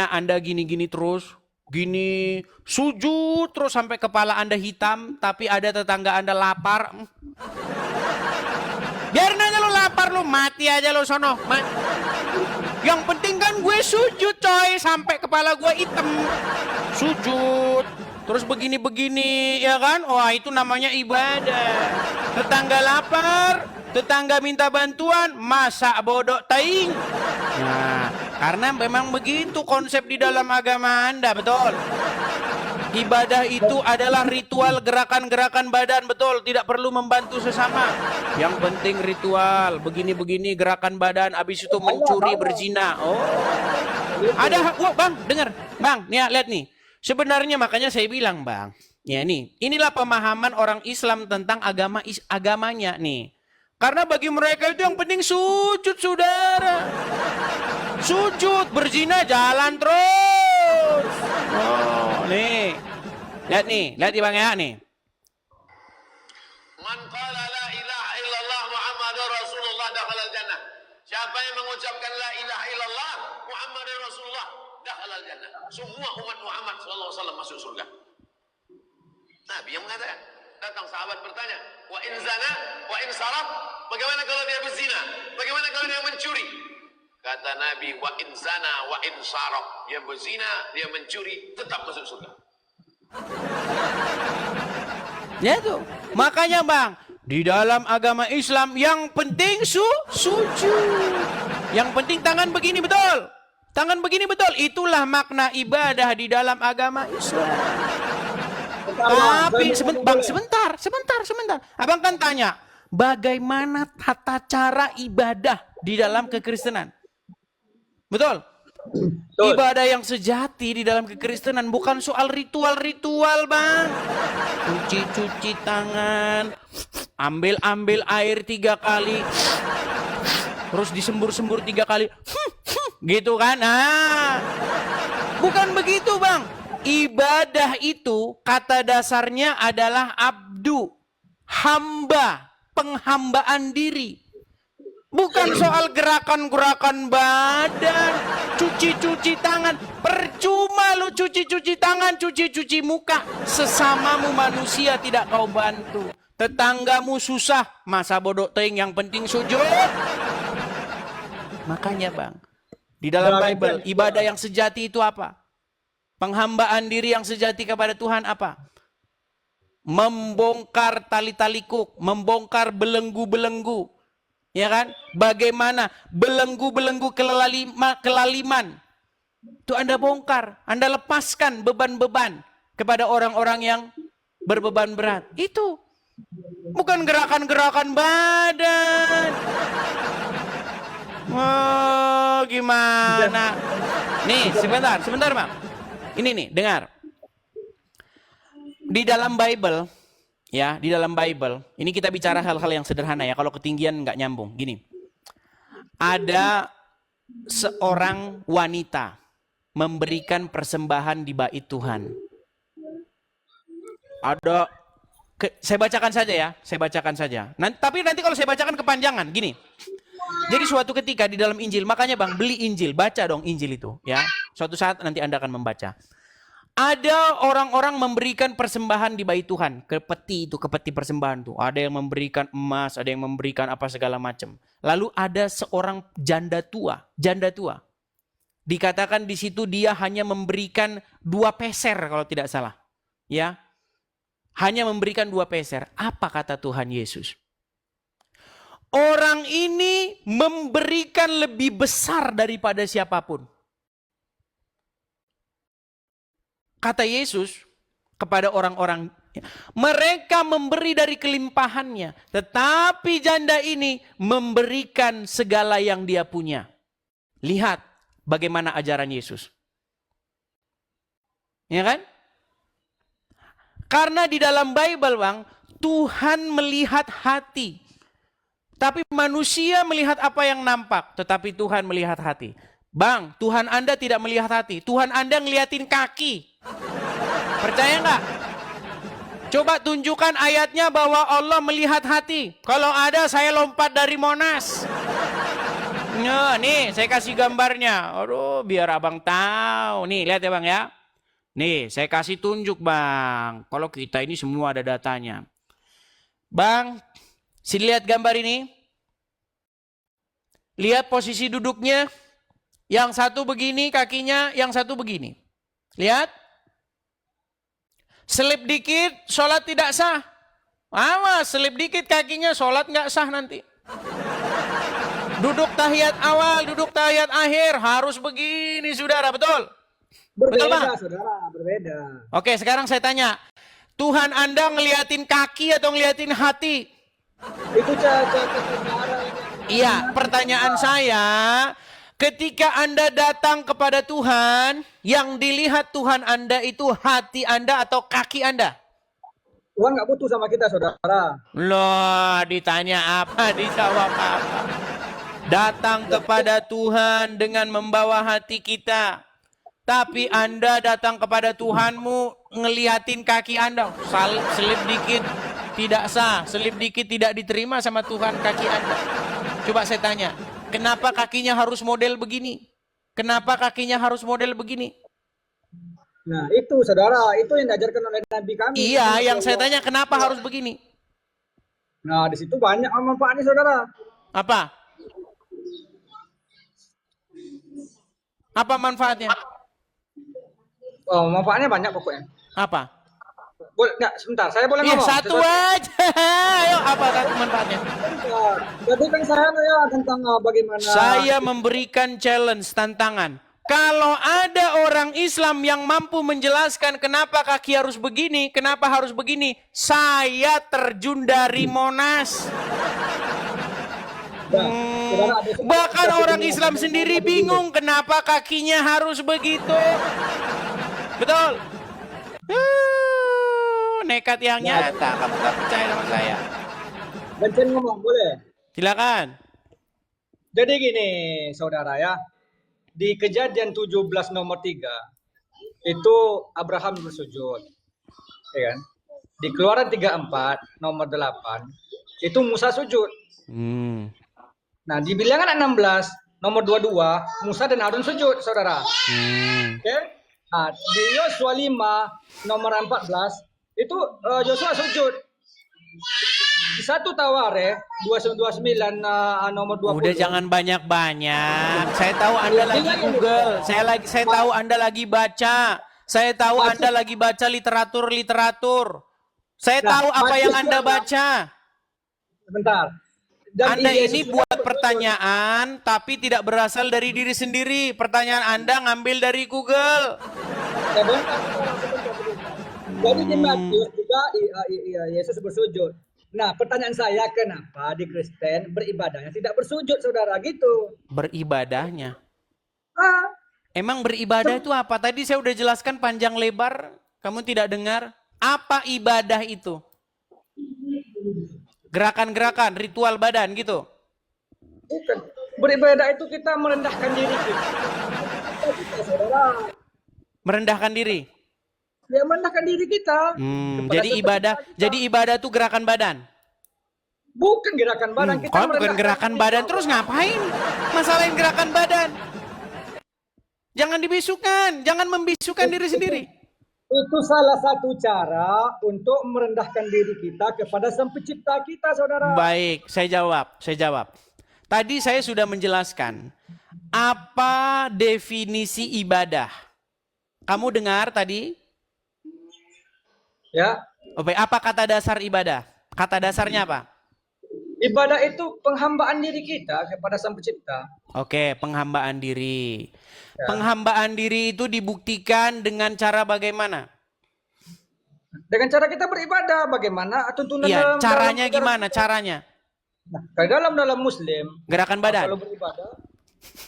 Anda gini-gini terus? Gini, sujud terus sampai kepala Anda hitam, tapi ada tetangga Anda lapar. Biarin aja lo lapar, lo mati aja lo sono. Yang penting kan gue sujud coy, sampai kepala gue hitam. Sujud, terus begini-begini, ya kan? Wah, itu namanya ibadah. Tetangga lapar, tetangga minta bantuan, masa bodoh taing. Nah, karena memang begitu konsep di dalam agama Anda, betul. Ibadah itu adalah ritual gerakan-gerakan badan, betul. Tidak perlu membantu sesama. Yang penting ritual, begini-begini gerakan badan, habis itu mencuri, berzina. Oh, ada, Bang, dengar, Bang, nih ya, lihat nih. Sebenarnya makanya saya bilang, Bang, ya nih, inilah pemahaman orang Islam tentang agamanya nih. Karena bagi mereka itu yang penting sujud, saudara. Sujud, berzina, jalan terus. Oh, nih. Lihat di Bang ya nih. Man qala la ilaha illallah Muhammadur Rasulullah dakhalal jannah. Siapa yang mengucapkan la ilaha illallah Muhammadur Rasulullah dakhalal jannah. Semua umat Muhammad sallallahu alaihi wasallam masuk surga. Nabi yang mengatakan. Datang sahabat bertanya, wa in zana, wa in saraf, bagaimana kalau dia berzina? Bagaimana kalau dia mencuri? Kata Nabi, wa in zana, wa in saraf, dia berzina, dia mencuri, tetap masuk surga. Ya tuh. Makanya Bang, Di dalam agama Islam yang penting sujud. Yang penting tangan begini betul. Tangan begini betul. Itulah makna ibadah di dalam agama Islam. Tapi sebentar. Abang kan tanya, bagaimana tata cara ibadah di dalam kekristenan? Betul? Ibadah yang sejati di dalam kekristenan bukan soal ritual-ritual, Bang. Cuci tangan, ambil air 3 kali, terus disembur-sembur 3 kali, gitu kan? Nah, bukan begitu, Bang. Ibadah itu kata dasarnya adalah abdu, hamba, penghambaan diri. Bukan soal gerakan-gerakan badan, cuci tangan. Percuma lu cuci tangan, cuci muka. Sesamamu manusia tidak kau bantu. Tetanggamu susah, masa bodoh ting, yang penting sujud. Makanya Bang, di dalam Bible, ibadah yang sejati itu apa? Penghambaan diri yang sejati kepada Tuhan apa? Membongkar tali-tali kuk, membongkar belenggu-belenggu. Ya kan? Bagaimana belenggu-belenggu kelaliman itu Anda bongkar, Anda lepaskan beban-beban kepada orang-orang yang berbeban berat. Itu bukan gerakan-gerakan badan. Oh, gimana? Nih, sebentar, Bang. Ini nih, dengar. Di dalam Bible, ya, di dalam Bible, ini kita bicara hal-hal yang sederhana ya, kalau ketinggian nggak nyambung. Gini, ada seorang wanita memberikan persembahan di bait Tuhan. Saya bacakan saja ya, tapi nanti kalau saya bacakan kepanjangan, gini. Jadi suatu ketika di dalam Injil, makanya Bang, beli Injil, baca dong Injil itu, ya. Suatu saat nanti Anda akan membaca. Ada orang-orang memberikan persembahan di bait Tuhan, kepeti persembahan tuh. Ada yang memberikan emas, ada yang memberikan apa segala macam. Lalu ada seorang janda tua. Dikatakan di situ dia hanya memberikan 2 peser kalau tidak salah. Ya. Hanya memberikan 2 peser. Apa kata Tuhan Yesus? Orang ini memberikan lebih besar daripada siapapun. Kata Yesus kepada orang-orang, mereka memberi dari kelimpahannya, tetapi janda ini memberikan segala yang dia punya. Lihat bagaimana ajaran Yesus. Ya kan? Karena di dalam Bible, Bang, Tuhan melihat hati. Tapi manusia melihat apa yang nampak, tetapi Tuhan melihat hati. Bang, Tuhan Anda tidak melihat hati. Tuhan Anda ngeliatin kaki. Percaya nggak? Coba tunjukkan ayatnya bahwa Allah melihat hati. Kalau ada, saya lompat dari Monas. Nah, nih, saya kasih gambarnya. Aduh, biar abang tahu. Nih, lihat ya Bang ya. Nih, saya kasih tunjuk Bang. Kalau kita ini semua ada datanya. Bang, sini lihat gambar ini. Lihat posisi duduknya. Yang satu begini kakinya, yang satu begini. Lihat. Selip dikit, sholat tidak sah. Awas, selip dikit kakinya, sholat nggak sah nanti. Duduk tahiyat awal, duduk tahiyat akhir, harus begini saudara, betul? Betul Bang? Saudara, berbeda. Oke, sekarang saya tanya. Tuhan Anda ngeliatin kaki atau ngeliatin hati? Itu cara. Iya, pertanyaan saya, ketika Anda datang kepada Tuhan, yang dilihat Tuhan Anda itu hati Anda atau kaki Anda? Tuhan nggak butuh sama kita, saudara. Loh, ditanya apa, dijawab apa? Datang kepada Tuhan dengan membawa hati kita. Tapi Anda datang kepada Tuhanmu ngeliatin kaki Anda. Selip dikit tidak sah, selip dikit tidak diterima sama Tuhan kaki Anda. Coba saya tanya, kenapa kakinya harus model begini? Kenapa kakinya harus model begini? Nah, itu saudara, itu yang diajarkan oleh Nabi kami. Iya, yang saya tanya kenapa harus begini? Nah, di situ banyak manfaatnya, saudara. Apa? Apa manfaatnya? Oh, manfaatnya banyak pokoknya. Apa? Boleh, nggak, sebentar, saya boleh Iya, ngomong? satu aja. Ayo, apa satu manfaatnya? Sebentar. Jadi kan saya ya tentang bagaimana Saya memberikan challenge, tantangan. Kalau ada orang Islam yang mampu menjelaskan kenapa kaki harus begini, kenapa harus begini, saya terjun dari Monas. Bahkan orang Islam sendiri bingung kenapa kakinya harus begitu. Betul? Nekat yang nyata, kamu gak percaya sama saya. Bencen ngomong, boleh? Silakan. Jadi gini, saudara ya. Di kejadian 17 nomor 3, itu Abraham bersujud. Ya kan? Di keluaran 34 nomor 8, itu Musa sujud. Nah, di bilangan 16 nomor 22, Musa dan Harun sujud, saudara. Oke? Nah, di Yosua 5 nomor 14, itu Yosua sujud. Di 1 Tawarikh 229 nomor 20. Udah jangan banyak-banyak. Saya tahu Anda lagi Google. Saya tahu Anda lagi baca. Saya tahu Anda lagi baca literatur. Saya tahu apa yang Anda baca. Sebentar. Dan Anda Yesus ini juga buat pertanyaan tapi tidak berasal dari diri sendiri. Pertanyaan Anda ngambil dari Google. sebentar. Jadi di Matius juga Yesus bersujud. Nah, pertanyaan saya, kenapa di Kristen beribadahnya tidak bersujud, saudara, gitu? Beribadahnya. Ah, Emang beribadah itu apa? Tadi saya udah jelaskan panjang lebar. Kamu tidak dengar? Apa ibadah itu? Gerakan-gerakan, ritual badan gitu. bukan. Beribadah itu kita merendahkan diri kita. Saudara. Merendahkan diri. Ya, merendahkan diri kita. Jadi ibadah itu gerakan badan. Bukan gerakan badan, kita Kalau bukan merendahkan gerakan diri. badan terus ngapain? Masalahin gerakan badan. Jangan dibisukan, jangan membisukan diri sendiri. Itu salah satu cara untuk merendahkan diri kita kepada Sang Pencipta kita, saudara. Baik, saya jawab. Tadi saya sudah menjelaskan apa definisi ibadah. Kamu dengar tadi? Ya, Oh, baik. Apa kata dasar ibadah? Kata dasarnya apa? ibadah itu penghambaan diri kita kepada Sang Pencipta. Oke, penghambaan diri. Penghambaan diri itu dibuktikan dengan cara bagaimana? Dengan cara kita beribadah, bagaimana tuntunan Iya, dalam caranya dalam- gimana? Caranya? Nah, dalam Muslim, Gerakan badan. kalau beribadah,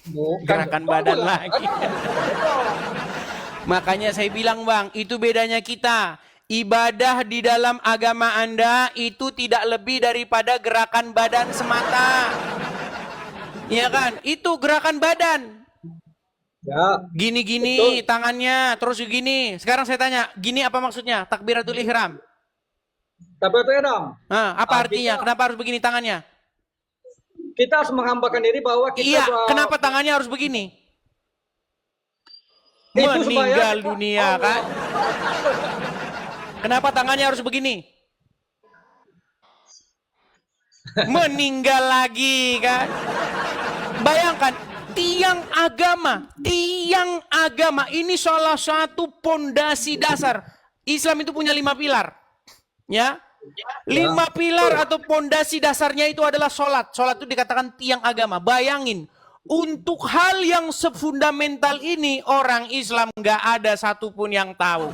bukan Gerakan badan lagi. Makanya saya bilang, Bang, itu bedanya kita. Ibadah di dalam agama Anda itu tidak lebih daripada gerakan badan semata. Iya kan? Itu gerakan badan. Ya, Gini-gini tangannya, terus gini. Sekarang saya tanya, gini apa maksudnya? Takbiratul ihram. tapi itu Adam. Nah, apa artinya? Kenapa harus begini tangannya? Kita harus menghambakan diri bahwa kita Iya, kenapa tangannya harus begini? Itu supaya Meninggal kita- dunia kan? Kenapa tangannya harus begini? Meninggal lagi kan? Bayangkan, tiang agama ini salah satu pondasi dasar. Islam itu punya 5 pilar. Ya, 5 pilar atau pondasi dasarnya itu adalah sholat. Sholat itu dikatakan tiang agama. Bayangin, untuk hal yang sefundamental ini orang Islam nggak ada satupun yang tahu.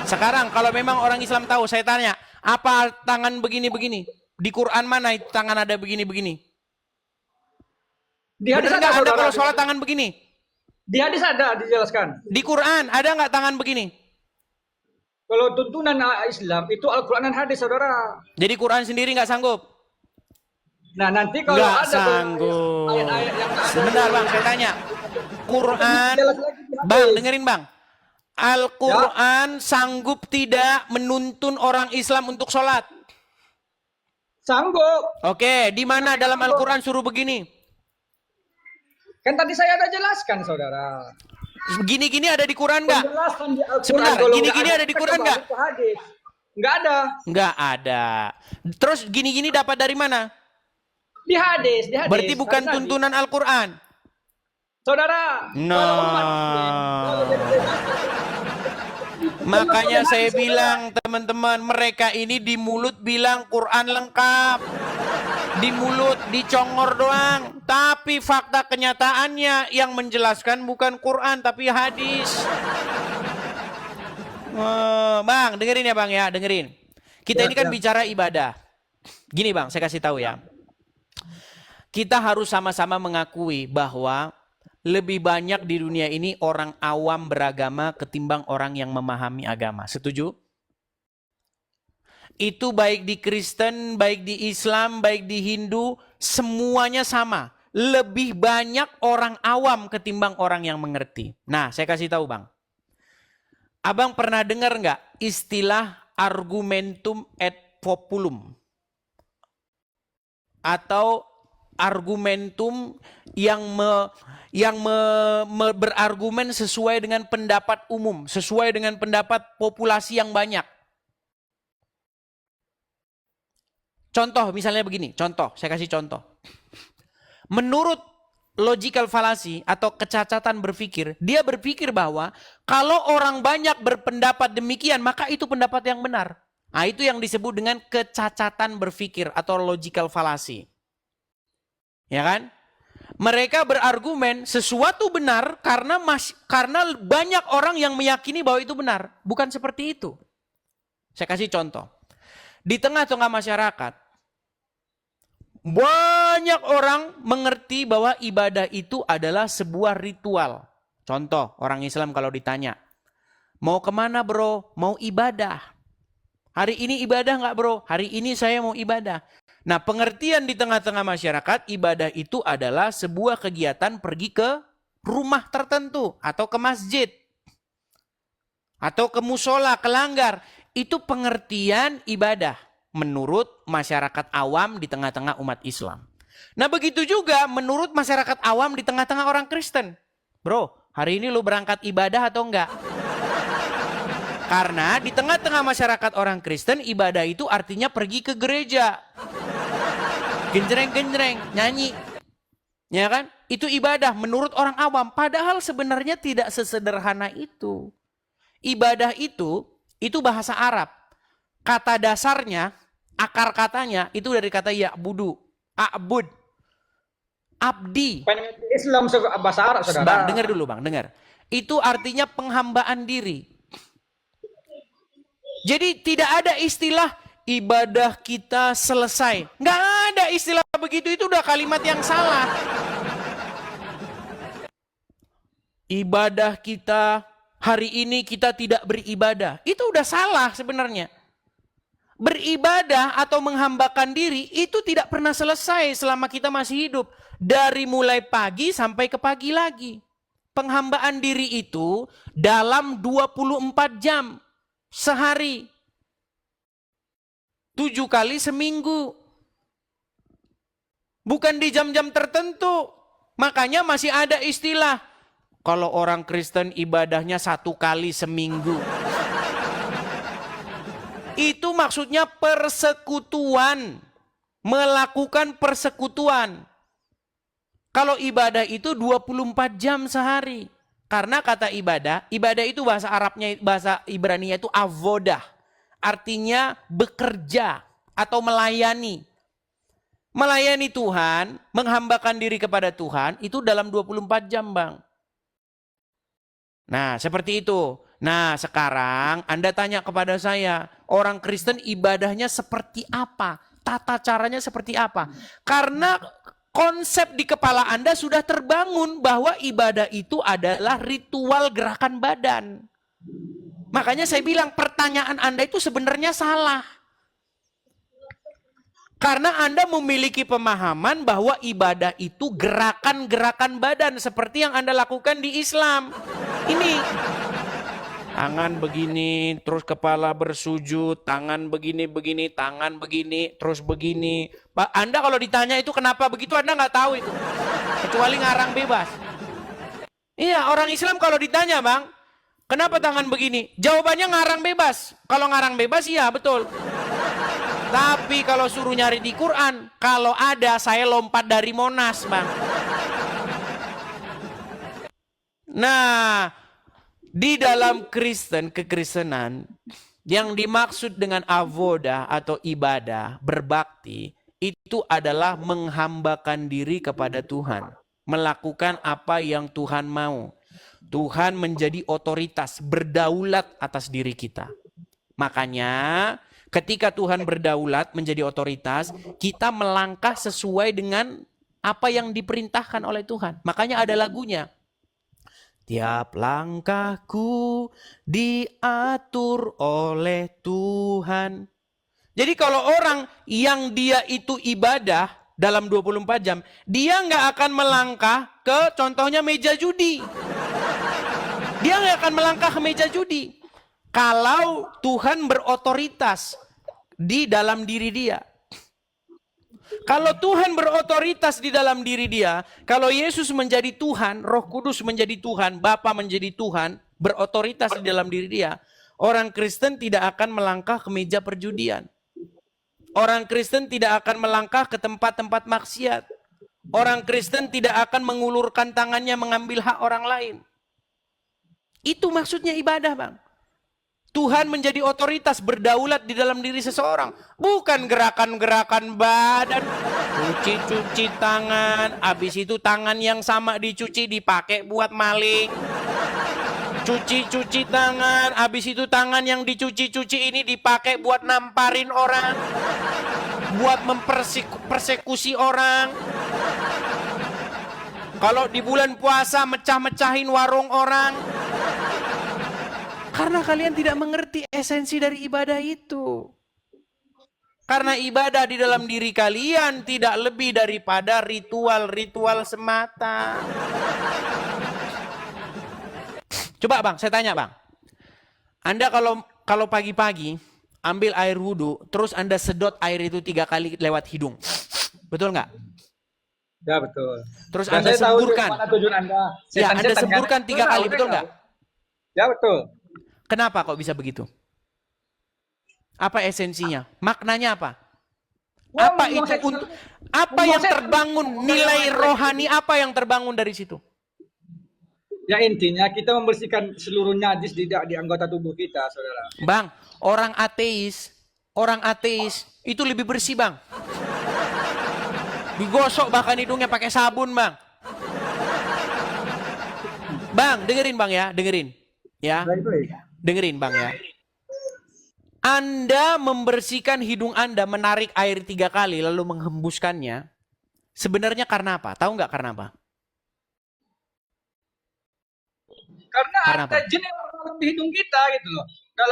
Sekarang kalau memang orang Islam tahu, saya tanya, apa tangan begini-begini? Di Quran mana itu tangan ada begini-begini? di hadis Benar ada, nggak Anda saudara. kalau sholat tangan begini? Di hadis ada dijelaskan. Di Quran ada nggak tangan begini? Kalau tuntunan Islam itu Al-Quran dan hadis, saudara. Jadi Quran sendiri nggak sanggup? Nah, nanti kalau Nggak ada sanggup. ayat-ayat yang ada- Sebentar Bang, saya tanya. Quran, Jelas lagi di hadis. Bang dengerin Bang. Al-Quran sanggup tidak menuntun orang Islam untuk sholat? Sanggup. Oke, di mana dalam Al-Quran suruh begini? Kan tadi saya ada jelaskan, saudara. Gini-gini ada di Quran nggak? Penjelasan di Al-Quran. Sebentar, kalau gini-gini nggak ada di kita Quran kembali nggak? ke hadis. Nggak ada. Nggak ada. Terus gini-gini dapat dari mana? Di hadis. Berarti bukan Hadis. tuntunan Al-Quran. Saudara. No. Kalau umat Muslim, kalau jadi bebas, Makanya saya bilang teman-teman, mereka ini di mulut bilang Quran lengkap. Di mulut, dicongor doang. Tapi fakta kenyataannya yang menjelaskan bukan Quran tapi hadis. Bang, dengerin ya bang ya, dengerin. Kita ini kan bicara ibadah. Gini bang, saya kasih tahu ya. Kita harus sama-sama mengakui bahwa lebih banyak di dunia ini orang awam beragama ketimbang orang yang memahami agama. Setuju? Itu baik di Kristen, baik di Islam, baik di Hindu, semuanya sama. Lebih banyak orang awam ketimbang orang yang mengerti. Nah, saya kasih tahu bang. Abang pernah dengar nggak istilah argumentum et populum? Atau argumentum yang berargumen sesuai dengan pendapat umum, sesuai dengan pendapat populasi yang banyak. Contoh misalnya begini, saya kasih contoh. Menurut logical fallacy atau kecacatan berpikir, dia berpikir bahwa kalau orang banyak berpendapat demikian, maka itu pendapat yang benar. Nah, itu yang disebut dengan kecacatan berpikir atau logical fallacy. Ya kan? Mereka berargumen sesuatu benar karena banyak orang yang meyakini bahwa itu benar. Bukan seperti itu. Saya kasih contoh. Di tengah-tengah masyarakat, banyak orang mengerti bahwa ibadah itu adalah sebuah ritual. Contoh, orang Islam kalau ditanya, mau kemana bro? Mau ibadah. Hari ini ibadah nggak bro? Hari ini saya mau ibadah. Nah, pengertian di tengah-tengah masyarakat, ibadah itu adalah sebuah kegiatan pergi ke rumah tertentu atau ke masjid atau ke musola, ke langgar. Itu pengertian ibadah menurut masyarakat awam di tengah-tengah umat Islam. Nah, begitu juga menurut masyarakat awam di tengah-tengah orang Kristen. Bro, hari ini lu berangkat ibadah atau enggak? Karena di tengah-tengah masyarakat orang Kristen, ibadah itu artinya pergi ke gereja. Genjreng-genjreng, nyanyi. Ya kan? Itu ibadah menurut orang awam. Padahal sebenarnya tidak sesederhana itu. Ibadah itu bahasa Arab. Kata dasarnya, akar katanya, itu dari kata ya'budu. A'bud. Abdi. Islam bahasa Arab, saudara. Bang, dengar dulu bang, dengar. Itu artinya penghambaan diri. Jadi tidak ada istilah ibadah kita selesai. Nggak ada istilah begitu, itu udah kalimat yang salah. Ibadah kita, hari ini kita tidak beribadah. Itu udah salah sebenarnya. Beribadah atau menghambakan diri itu tidak pernah selesai selama kita masih hidup. Dari mulai pagi sampai ke pagi lagi. Penghambaan diri itu dalam 24 jam. Sehari. 7 kali seminggu. Bukan di jam-jam tertentu. Makanya masih ada istilah. Kalau orang Kristen ibadahnya 1 kali seminggu. Itu maksudnya persekutuan. Melakukan persekutuan. Kalau ibadah itu 24 jam sehari. Karena kata ibadah itu bahasa Arabnya, bahasa Ibraninya itu avodah. Artinya bekerja atau melayani. Melayani Tuhan, menghambakan diri kepada Tuhan, itu dalam 24 jam bang. Nah seperti itu. Nah sekarang Anda tanya kepada saya, orang Kristen ibadahnya seperti apa? Tata caranya seperti apa? Karena konsep di kepala Anda sudah terbangun bahwa ibadah itu adalah ritual gerakan badan. Makanya saya bilang pertanyaan Anda itu sebenarnya salah. Karena Anda memiliki pemahaman bahwa ibadah itu gerakan-gerakan badan seperti yang Anda lakukan di Islam. Ini tangan begini, terus kepala bersujud, tangan begini, tangan begini, terus begini. Pak, Anda kalau ditanya itu kenapa begitu, Anda nggak tahu itu. Kecuali ngarang bebas. Iya, orang Islam kalau ditanya bang, kenapa tangan begini? Jawabannya ngarang bebas. Kalau ngarang bebas, iya betul. Tapi kalau suruh nyari di Quran, kalau ada saya lompat dari Monas bang. Nah, Di dalam kekristenan, yang dimaksud dengan avodah atau ibadah, berbakti, itu adalah menghambakan diri kepada Tuhan. Melakukan apa yang Tuhan mau. Tuhan menjadi otoritas, berdaulat atas diri kita. Makanya ketika Tuhan berdaulat menjadi otoritas, kita melangkah sesuai dengan apa yang diperintahkan oleh Tuhan. Makanya ada lagunya. Tiap langkahku diatur oleh Tuhan. Jadi kalau orang yang dia itu ibadah dalam 24 jam, dia nggak akan melangkah ke contohnya meja judi. Dia nggak akan melangkah ke meja judi. Kalau Tuhan berotoritas di dalam diri dia. Kalau Tuhan berotoritas di dalam diri dia, kalau Yesus menjadi Tuhan, Roh Kudus menjadi Tuhan, Bapa menjadi Tuhan, berotoritas di dalam diri dia, orang Kristen tidak akan melangkah ke meja perjudian. Orang Kristen tidak akan melangkah ke tempat-tempat maksiat. Orang Kristen tidak akan mengulurkan tangannya mengambil hak orang lain. Itu maksudnya ibadah, Bang. Tuhan menjadi otoritas berdaulat di dalam diri seseorang. Bukan gerakan-gerakan badan. Cuci-cuci tangan. Habis itu tangan yang sama dicuci dipakai buat maling. Cuci-cuci tangan. Habis itu tangan yang dicuci-cuci ini dipakai buat namparin orang. Buat mempersekusi orang. Kalau di bulan puasa mecah-mecahin warung orang. Karena kalian tidak mengerti esensi dari ibadah itu. Karena ibadah di dalam diri kalian tidak lebih daripada ritual-ritual semata. Coba Bang, saya tanya Bang. Anda kalau pagi-pagi ambil air wudhu, terus Anda sedot air itu 3 kali lewat hidung. Betul nggak? Ya betul. Terus Dan Anda saya tahu semburkan. mana tujuan Anda. Ya, Anda Setan-setan semburkan kan? 3 kali, betul nggak? Ya betul. Kenapa kok bisa begitu? Apa esensinya? Maknanya apa? Wah, Apa membuang itu setan. untuk apa yang terbangun, nilai rohani apa yang terbangun dari situ? Ya intinya kita membersihkan seluruh najis di anggota tubuh kita, saudara. Bang, orang ateis itu lebih bersih, Bang. Digosok bahkan hidungnya pakai sabun, Bang. Bang, dengerin Bang ya, dengerin. Ya. Baik-baik. Dengerin Bang ya. Anda membersihkan hidung Anda, menarik air 3 kali lalu menghembuskannya. Sebenarnya karena apa? Tahu nggak karena apa? Karena Karena ada apa? jin yang bermalam di hidung kita gitu loh.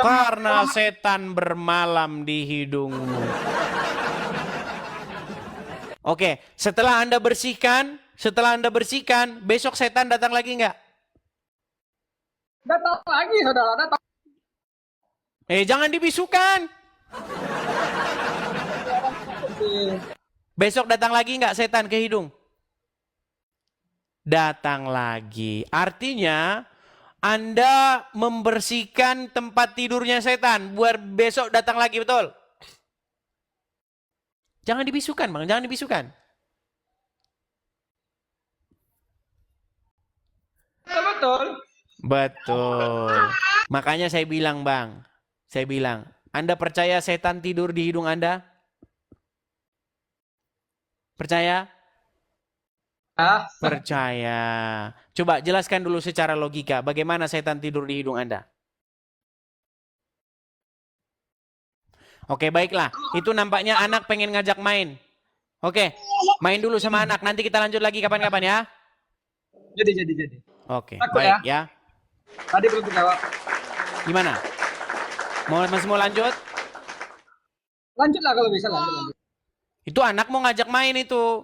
Karena setan bermalam di hidungmu. Oke, setelah Anda bersihkan, besok setan datang lagi nggak? Datang lagi saudara, datang. Jangan dibisukan. Besok datang lagi nggak setan ke hidung? Datang lagi. Artinya Anda membersihkan tempat tidurnya setan buat besok datang lagi, betul? Jangan dibisukan, Bang. Jangan dibisukan. Betul. Betul. Makanya saya bilang, Bang. Saya bilang, Anda percaya setan tidur di hidung Anda? Percaya? Percaya. Coba jelaskan dulu secara logika, bagaimana setan tidur di hidung Anda? Oke, baiklah. Itu nampaknya anak pengen ngajak main. Oke, main dulu sama anak. Nanti kita lanjut lagi kapan-kapan ya. Jadi. Oke, Takut baik ya. Tadi belum dijawab. Gimana? Masih mau lanjut? Lanjutlah kalau bisa lanjut. Itu anak mau ngajak main itu.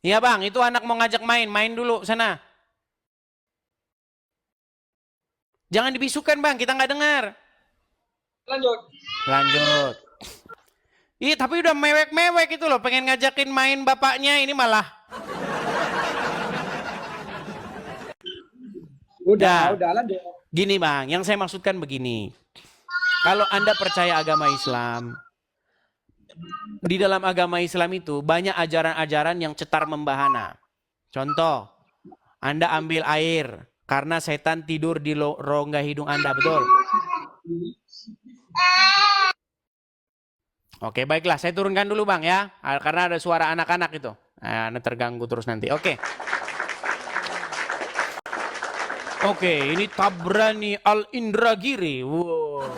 Iya Bang, itu anak mau ngajak main. Main dulu sana. Jangan dibisukan Bang, kita nggak dengar. Lanjut. Iya, tapi udah mewek-mewek itu loh. Pengen ngajakin main bapaknya, ini malah. Udah lanjut. Gini Bang, yang saya maksudkan begini. Kalau Anda percaya agama Islam, di dalam agama Islam itu banyak ajaran-ajaran yang cetar membahana. Contoh, Anda ambil air karena setan tidur di rongga hidung Anda, betul? Oke, baiklah, saya turunkan dulu Bang ya, karena ada suara anak-anak itu. Anda terganggu terus nanti. Oke. Oke, ini Tabrani Al-Indragiri. Wow.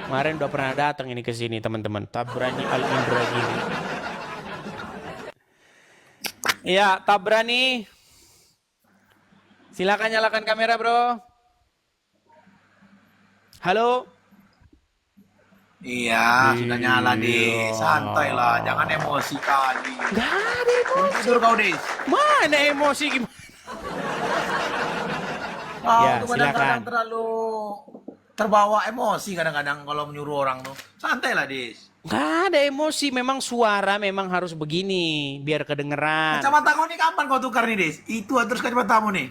Kemarin udah pernah datang ini ke sini teman-teman. Tabrani Al-Indragiri. Ya, Tabrani. Silakan nyalakan kamera, Bro. Halo. Iya, sudah nyala deh. Santai lah, jangan emosi kali. Gak ada emosi. Tidur kau deh. Mana emosi gimana? Kau Ya, tuh kadang-kadang silakan. terlalu terbawa emosi kadang-kadang kalau menyuruh orang tuh. Santai lah, Dis. Gak ada emosi, memang suara memang harus begini biar kedengeran. Kacamata kau nih kapan kau tukar nih, Dis? Itu terus kacamatamu nih.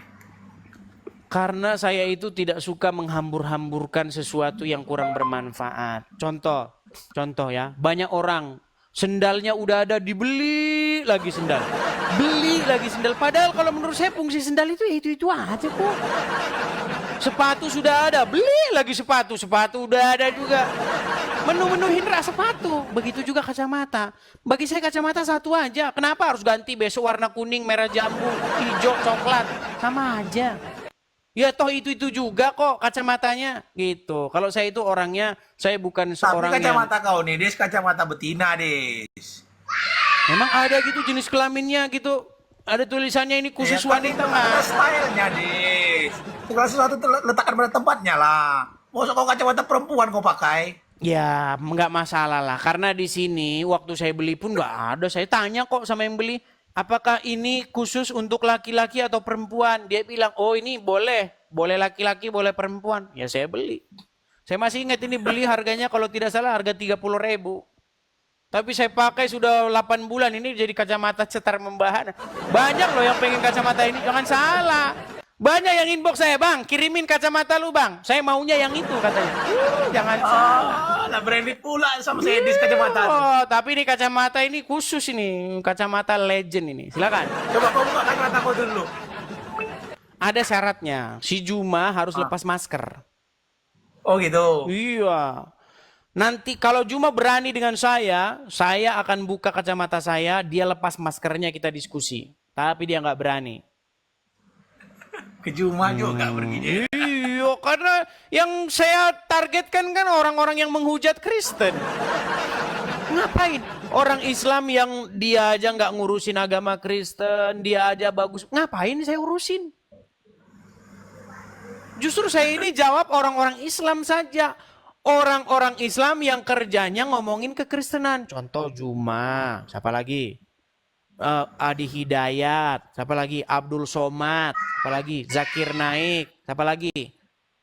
Karena saya itu tidak suka menghambur-hamburkan sesuatu yang kurang bermanfaat. Contoh ya, banyak orang sendalnya udah ada dibeli lagi sendal. Beli lagi sendal. Padahal kalau menurut saya fungsi sendal itu aja kok. Sepatu sudah ada, beli lagi sepatu. Sepatu udah ada juga. Menu-menuhin rak sepatu. Begitu juga kacamata. Bagi saya kacamata satu aja. Kenapa harus ganti besok warna kuning, merah jambu, hijau, coklat? Sama aja. Ya toh itu juga kok kacamatanya gitu. Kalau saya itu orangnya, saya bukan seorang Tapi kacamata kau nih, Dis, kacamata betina, Dis. memang ada gitu jenis kelaminnya gitu. Ada tulisannya ini khusus Ya, wanita tapi Mas. ada stylenya, Dis. Segala sesuatu tuh letakkan pada tempatnya lah. Masa kau kacamata perempuan kau pakai? Ya nggak masalah lah. Karena di sini waktu saya beli pun nggak ada. Saya tanya kok sama yang beli, apakah ini khusus untuk laki-laki atau perempuan? Dia bilang, oh ini boleh laki-laki, boleh perempuan. Ya saya beli. Saya masih ingat ini beli harganya kalau tidak salah harga 30.000. Tapi saya pakai sudah 8 bulan ini jadi kacamata cetar membahana. Banyak loh yang pengen kacamata ini, jangan salah. Banyak yang inbox saya, Bang, kirimin kacamata lu Bang. Saya maunya yang itu katanya. Jangan salah. Lah branded pula sama saya, Dis, kacamata. Oh, tapi ini kacamata ini khusus ini, kacamata legend ini. Silakan. Coba kau buka kacamata kau dulu. Ada syaratnya, si Juma harus lepas masker. Oh gitu. Iya. Nanti kalau Juma berani dengan saya akan buka kacamata saya, dia lepas maskernya kita diskusi. Tapi dia nggak berani. Ke Juma juga begini. Iya, karena yang saya targetkan kan orang-orang yang menghujat Kristen. Ngapain? Orang Islam yang dia aja nggak ngurusin agama Kristen, dia aja bagus. Ngapain saya urusin? Justru saya ini jawab orang-orang Islam saja. Orang-orang Islam yang kerjanya ngomongin kekristenan. Contoh Juma, siapa lagi? Adi Hidayat, siapa lagi? Abdul Somad, siapa lagi? Zakir Naik, siapa lagi?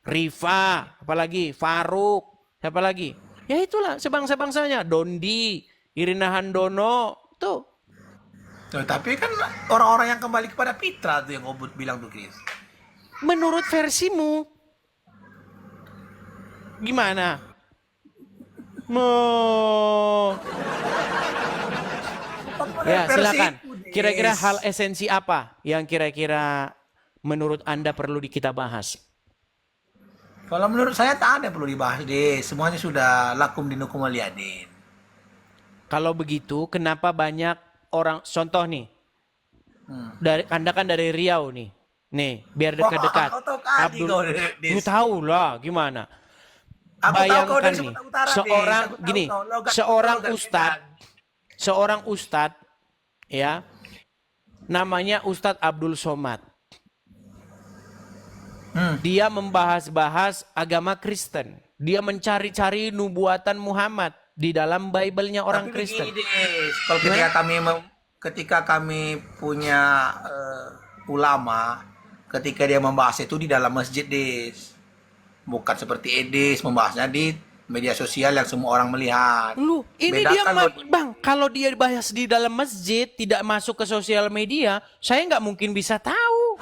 Rifa, siapa lagi? Faruk, siapa lagi? Ya itulah sebangsa-bangsanya. Dondi, Irina Handono, tuh. Tuh, tapi kan orang-orang yang kembali kepada fitrah tuh yang Obud bilang tuh, Chris. Menurut versimu, gimana? Ya silakan. Kira-kira hal esensi apa yang kira-kira menurut Anda perlu kita bahas? Kalau menurut saya tak ada yang perlu dibahas deh. Semuanya sudah lakum dinukum waliyadin. Kalau begitu, kenapa banyak orang, contoh nih, Anda kan dari Riau nih, biar dekat-dekat. Kau tahu kali Abdul, kau, Dis. lu tahu lah gimana. Aku tahu kau Bayangkan dari nih, Sumatera Utara, Dis. seorang Aku tahu gini, kau, logat- seorang logat ustadz, Medan. seorang ustadz, ya, namanya Ustadz Abdul Somad. Dia membahas-bahas agama Kristen. Dia mencari-cari nubuatan Muhammad di dalam Bible-nya orang Tapi Kristen. begini, Dis. Kalau ketika kami punya ulama, ketika dia membahas itu di dalam masjid, Dis. Bukan seperti Edis membahasnya di media sosial yang semua orang melihat. Lu, ini Bedakan dia loh. Bang, kalau dia bahas di dalam masjid, tidak masuk ke sosial media, saya nggak mungkin bisa tahu.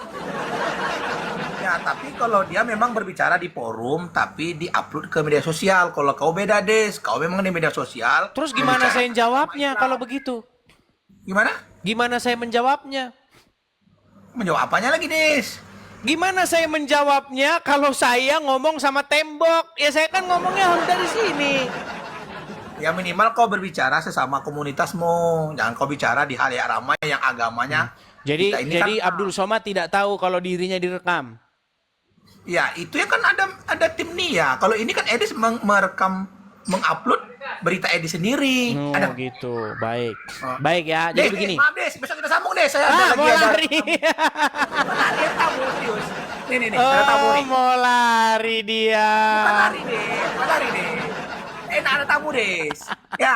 Ya Ya, tapi kalau dia memang berbicara di forum, tapi di-upload ke media sosial. Kalau kau beda, Des. Kau memang di media sosial. Terus gimana saya jawabnya kalau begitu? Gimana? Gimana saya menjawabnya? Menjawab apanya lagi, Des? Gimana saya menjawabnya kalau saya ngomong sama tembok? Ya saya kan ngomongnya harus dari sini. Ya minimal kau berbicara sesama komunitasmu. Jangan kau bicara di hal yang ramai yang agamanya. Jadi kita ini kan- Abdul Somad tidak tahu kalau dirinya direkam. Ya, itu ya kan ada tim Nia. Kalau ini kan Edis merekam, mengupload berita Edis sendiri. Oh Ada. gitu, baik. Oh. Baik ya, jadi Des, begini. maaf Des, besok kita sambung Des. Saya ada Ah, lagi mau ada. lari. Lari tamu serius. Nih, ada tamu Oh, nih. mau lari dia. Bukan lari Des, bukan lari Des. Ada tamu Des. Ya.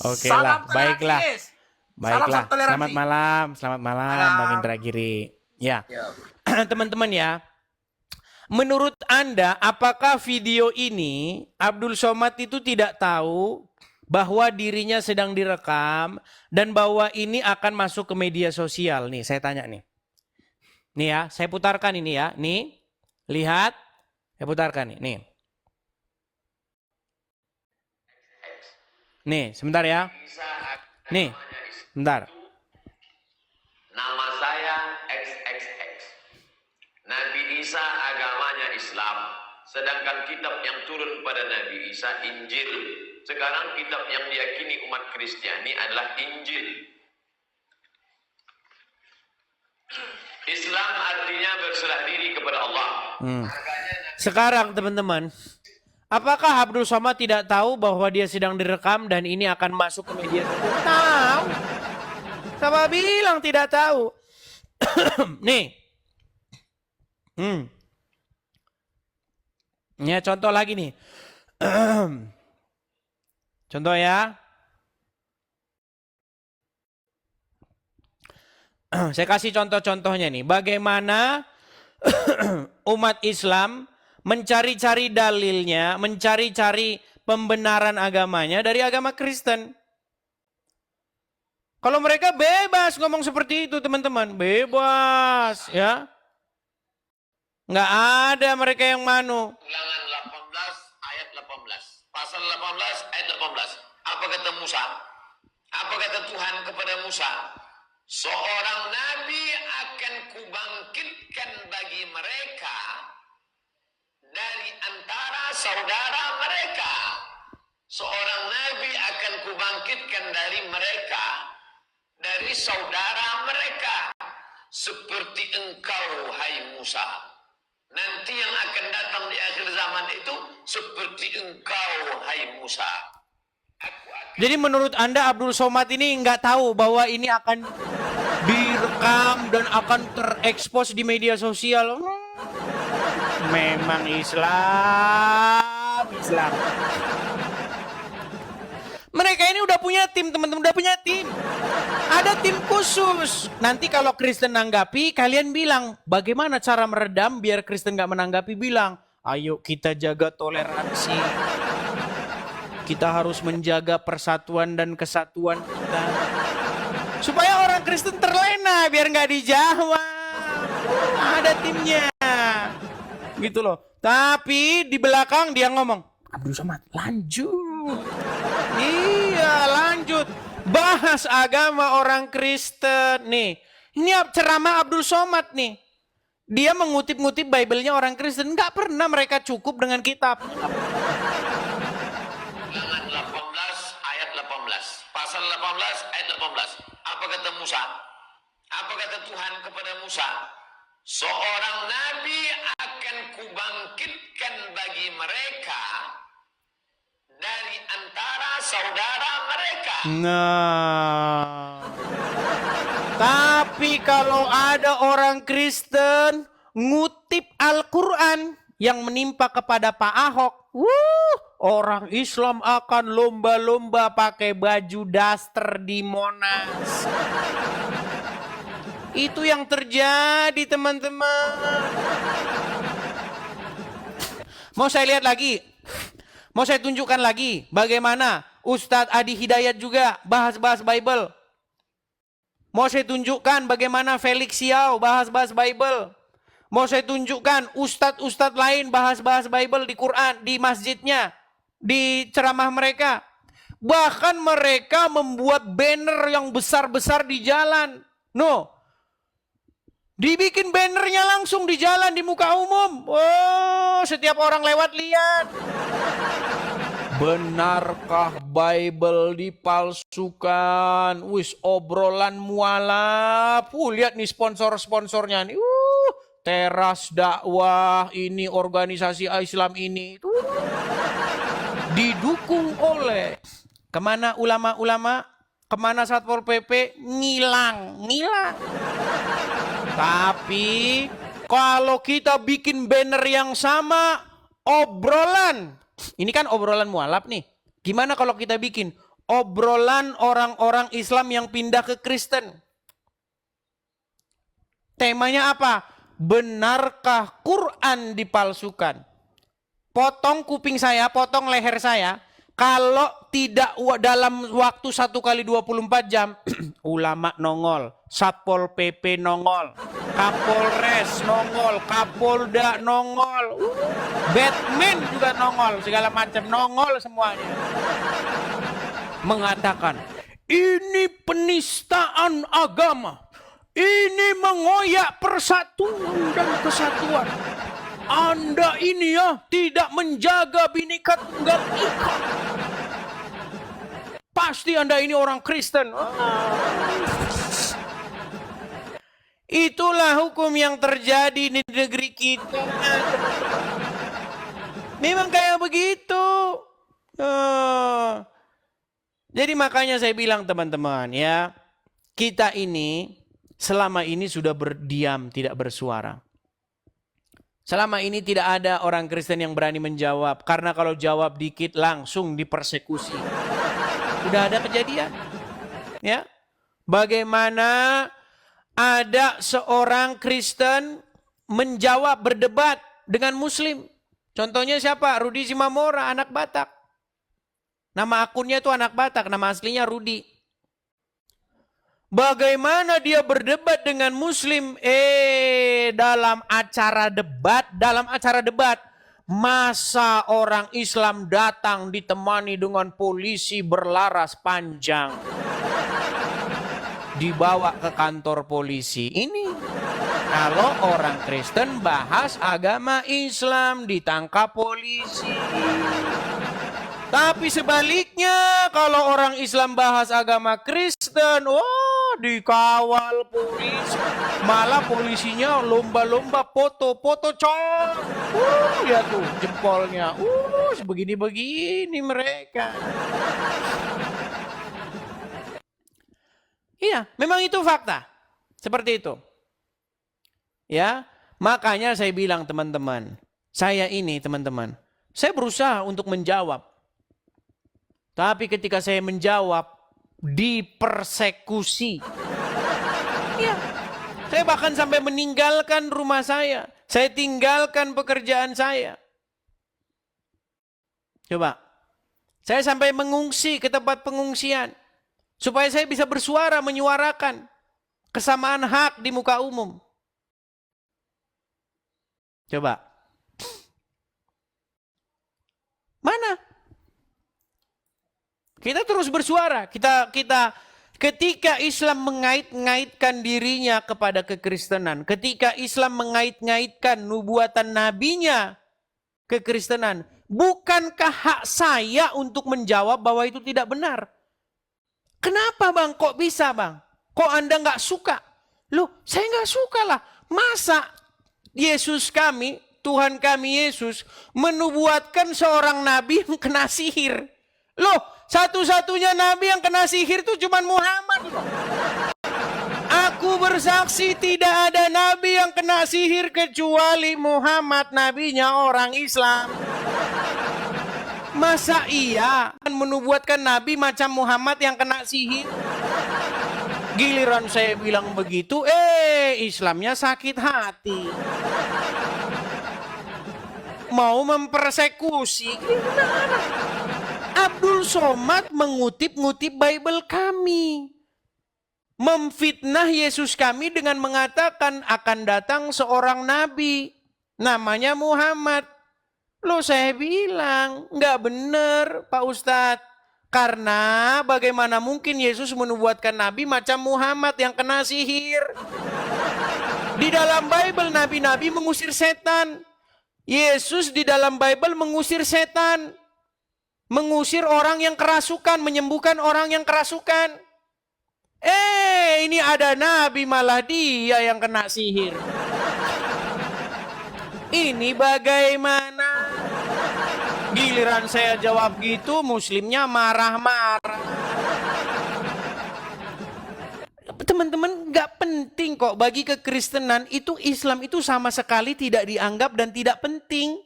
Oke Salam lah, toleransi, baiklah. Des. Baiklah, Salam toleransi. selamat malam Bang Indra Giri. Ya, Ya. teman-teman ya, menurut Anda apakah video ini Abdul Somad itu tidak tahu bahwa dirinya sedang direkam dan bahwa ini akan masuk ke media sosial? Nih, saya tanya nih. Nih ya, saya putarkan ini ya. Nih, lihat. Saya putarkan nih. Nih, sebentar ya. Nih, bentar. Nama saya XXX. Nabi Isa agamanya Islam. Sedangkan kitab yang turun pada Nabi Isa Injil. Sekarang kitab yang diyakini umat Kristiani adalah Injil. Islam artinya berserah diri kepada Allah. Sekarang teman-teman, apakah Abdul Somad tidak tahu bahwa dia sedang direkam dan ini akan masuk ke media sosial? Tahu. Siapa bilang tidak tahu? Nih. Ya, contoh lagi nih. Contoh ya. Saya kasih contoh-contohnya nih. Bagaimana umat Islam mencari-cari dalilnya, mencari-cari pembenaran agamanya dari agama Kristen. Kalau mereka bebas ngomong seperti itu, teman-teman. Bebas, ya. Nggak ada mereka yang manu. Ulangan 18 ayat 18. Pasal 18 ayat 18. Apa kata Musa? Apa kata Tuhan kepada Musa? Seorang nabi akan kubangkitkan bagi mereka dari antara saudara mereka. Seorang nabi akan kubangkitkan dari mereka, dari saudara mereka. Seperti engkau, hai Musa. Nanti yang akan datang di akhir zaman itu seperti engkau, hai Musa. Jadi menurut Anda Abdul Somad ini nggak tahu bahwa ini akan direkam dan akan terekspos di media sosial? Memang Islam. Mereka ini udah punya tim, teman-teman, udah punya tim. Ada tim khusus. Nanti kalau Kristen nanggapi, kalian bilang, bagaimana cara meredam biar Kristen nggak menanggapi? Bilang, ayo kita jaga toleransi. Kita harus menjaga persatuan dan kesatuan kita. Supaya orang Kristen terlena, biar nggak dijawab. Ada timnya. Gitu loh. Tapi di belakang dia ngomong, Abdul Somad, lanjut. Iya, lanjut. Bahas agama orang Kristen. Nih, ini ceramah Abdul Somad nih. Dia mengutip-ngutip Bible-nya orang Kristen. Nggak pernah mereka cukup dengan kitab. Ulangan 18 ayat 18. Pasal 18 ayat 18. Apa kata Musa? Apa kata Tuhan kepada Musa? Seorang nabi akan kubangkitkan bagi mereka dari antara saudara mereka. Nah, tapi kalau ada orang Kristen ngutip Al-Quran yang menimpa kepada Pak Ahok, orang Islam akan lomba-lomba pakai baju daster di Monas. Itu yang terjadi, teman-teman. Mau saya lihat lagi? Mau saya tunjukkan lagi bagaimana Ustadz Adi Hidayat juga bahas-bahas Bible. Mau saya tunjukkan bagaimana Felix Siau bahas-bahas Bible. Mau saya tunjukkan ustadz-ustadz lain bahas-bahas Bible di Quran, di masjidnya, di ceramah mereka. Bahkan mereka membuat banner yang besar-besar di jalan. No. Dibikin bannernya langsung di jalan, di muka umum. Oh, setiap orang lewat lihat. Benarkah Bible dipalsukan? Wis obrolan mualaf. Lihat nih sponsor-sponsornya nih. Teras dakwah ini, organisasi Islam ini. Didukung oleh kemana ulama-ulama, kemana Satpol PP, ngilang. Tapi kalau kita bikin banner yang sama, obrolan. Ini kan obrolan mualaf nih. Gimana kalau kita bikin obrolan orang-orang Islam yang pindah ke Kristen? Temanya apa? Benarkah Quran dipalsukan? Potong kuping saya, potong leher saya. Kalau tidak dalam waktu 1 kali 24 jam, ulama nongol, Satpol PP nongol, Kapolres nongol, Kapolda nongol, Batman juga nongol, segala macam nongol semuanya. Mengatakan, ini penistaan agama. Ini mengoyak persatuan dan kesatuan. Anda ini ya tidak menjaga Bhinneka Tunggal Ika. Pasti Anda ini orang Kristen. Itulah hukum yang terjadi di negeri kita. Memang kayak begitu. Jadi makanya saya bilang teman-teman ya, kita ini selama ini sudah berdiam, tidak bersuara. Selama ini tidak ada orang Kristen yang berani menjawab. Karena kalau jawab dikit langsung dipersekusi. Sudah ada kejadian. Ya, bagaimana ada seorang Kristen menjawab, berdebat dengan Muslim. Contohnya siapa? Rudi Zimamora, anak Batak. Nama akunnya itu anak Batak, nama aslinya Rudi. Bagaimana dia berdebat dengan Muslim? Dalam acara debat, masa orang Islam datang ditemani dengan polisi berlaras panjang. Dibawa ke kantor polisi. Ini kalau orang Kristen bahas agama Islam ditangkap polisi. Tapi sebaliknya kalau orang Islam bahas agama Kristen, dikawal polisi. Malah polisinya lomba-lomba foto-foto cong. Ya tuh jempolnya. Begini-begini mereka. Iya, memang itu fakta. Seperti itu. Ya, makanya saya bilang teman-teman, saya berusaha untuk menjawab. Tapi ketika saya menjawab, dipersekusi. Ya, saya bahkan sampai meninggalkan rumah saya. Saya tinggalkan pekerjaan saya. Coba, saya sampai mengungsi ke tempat pengungsian. Supaya saya bisa bersuara, menyuarakan kesamaan hak di muka umum. Coba. Mana? Kita terus bersuara. Ketika Islam mengait-ngaitkan dirinya kepada kekristenan, ketika Islam mengait-ngaitkan nubuatan nabinya kekristenan, bukankah hak saya untuk menjawab bahwa itu tidak benar? Kenapa bang? Kok bisa bang? Kok Anda nggak suka? Loh, saya nggak suka lah. Masa Yesus kami, Tuhan kami Yesus, menubuatkan seorang nabi yang kena sihir? Loh, satu-satunya nabi yang kena sihir itu cuma Muhammad. Aku bersaksi tidak ada nabi yang kena sihir kecuali Muhammad, nabinya orang Islam. Masa iya menubuatkan nabi macam Muhammad yang kena sihir? Giliran saya bilang begitu, Islamnya sakit hati. Mau mempersekusi. Gimana? Abdul Somad mengutip-ngutip Bible kami. memfitnah Yesus kami dengan mengatakan akan datang seorang nabi namanya Muhammad. Loh, saya bilang nggak benar Pak Ustadz. Karena bagaimana mungkin Yesus menubuatkan nabi macam Muhammad yang kena sihir. Di dalam Bible nabi-nabi mengusir setan. Yesus di dalam Bible mengusir setan. Mengusir orang yang kerasukan, menyembuhkan orang yang kerasukan. Ini ada nabi malah dia yang kena sihir. Ini bagaimana? Giliran saya jawab gitu, muslimnya marah-marah. Teman-teman, gak penting kok bagi kekristenan itu. Islam itu sama sekali tidak dianggap dan tidak penting.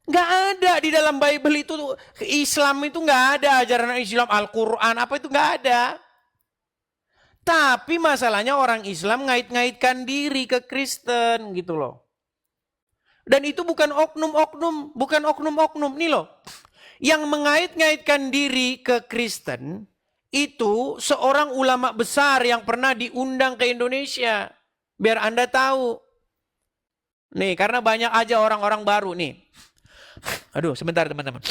Gak ada di dalam Bible itu. Islam itu gak ada ajaran Islam, Al-Quran apa itu gak ada. Tapi masalahnya orang Islam ngait-ngaitkan diri ke Kristen gitu loh. Dan itu bukan oknum-oknum, bukan oknum-oknum. Nih loh, yang mengait-ngaitkan diri ke Kristen itu seorang ulama besar yang pernah diundang ke Indonesia. Biar Anda tahu. Nih, karena banyak aja orang-orang baru nih. Aduh, sebentar teman-teman.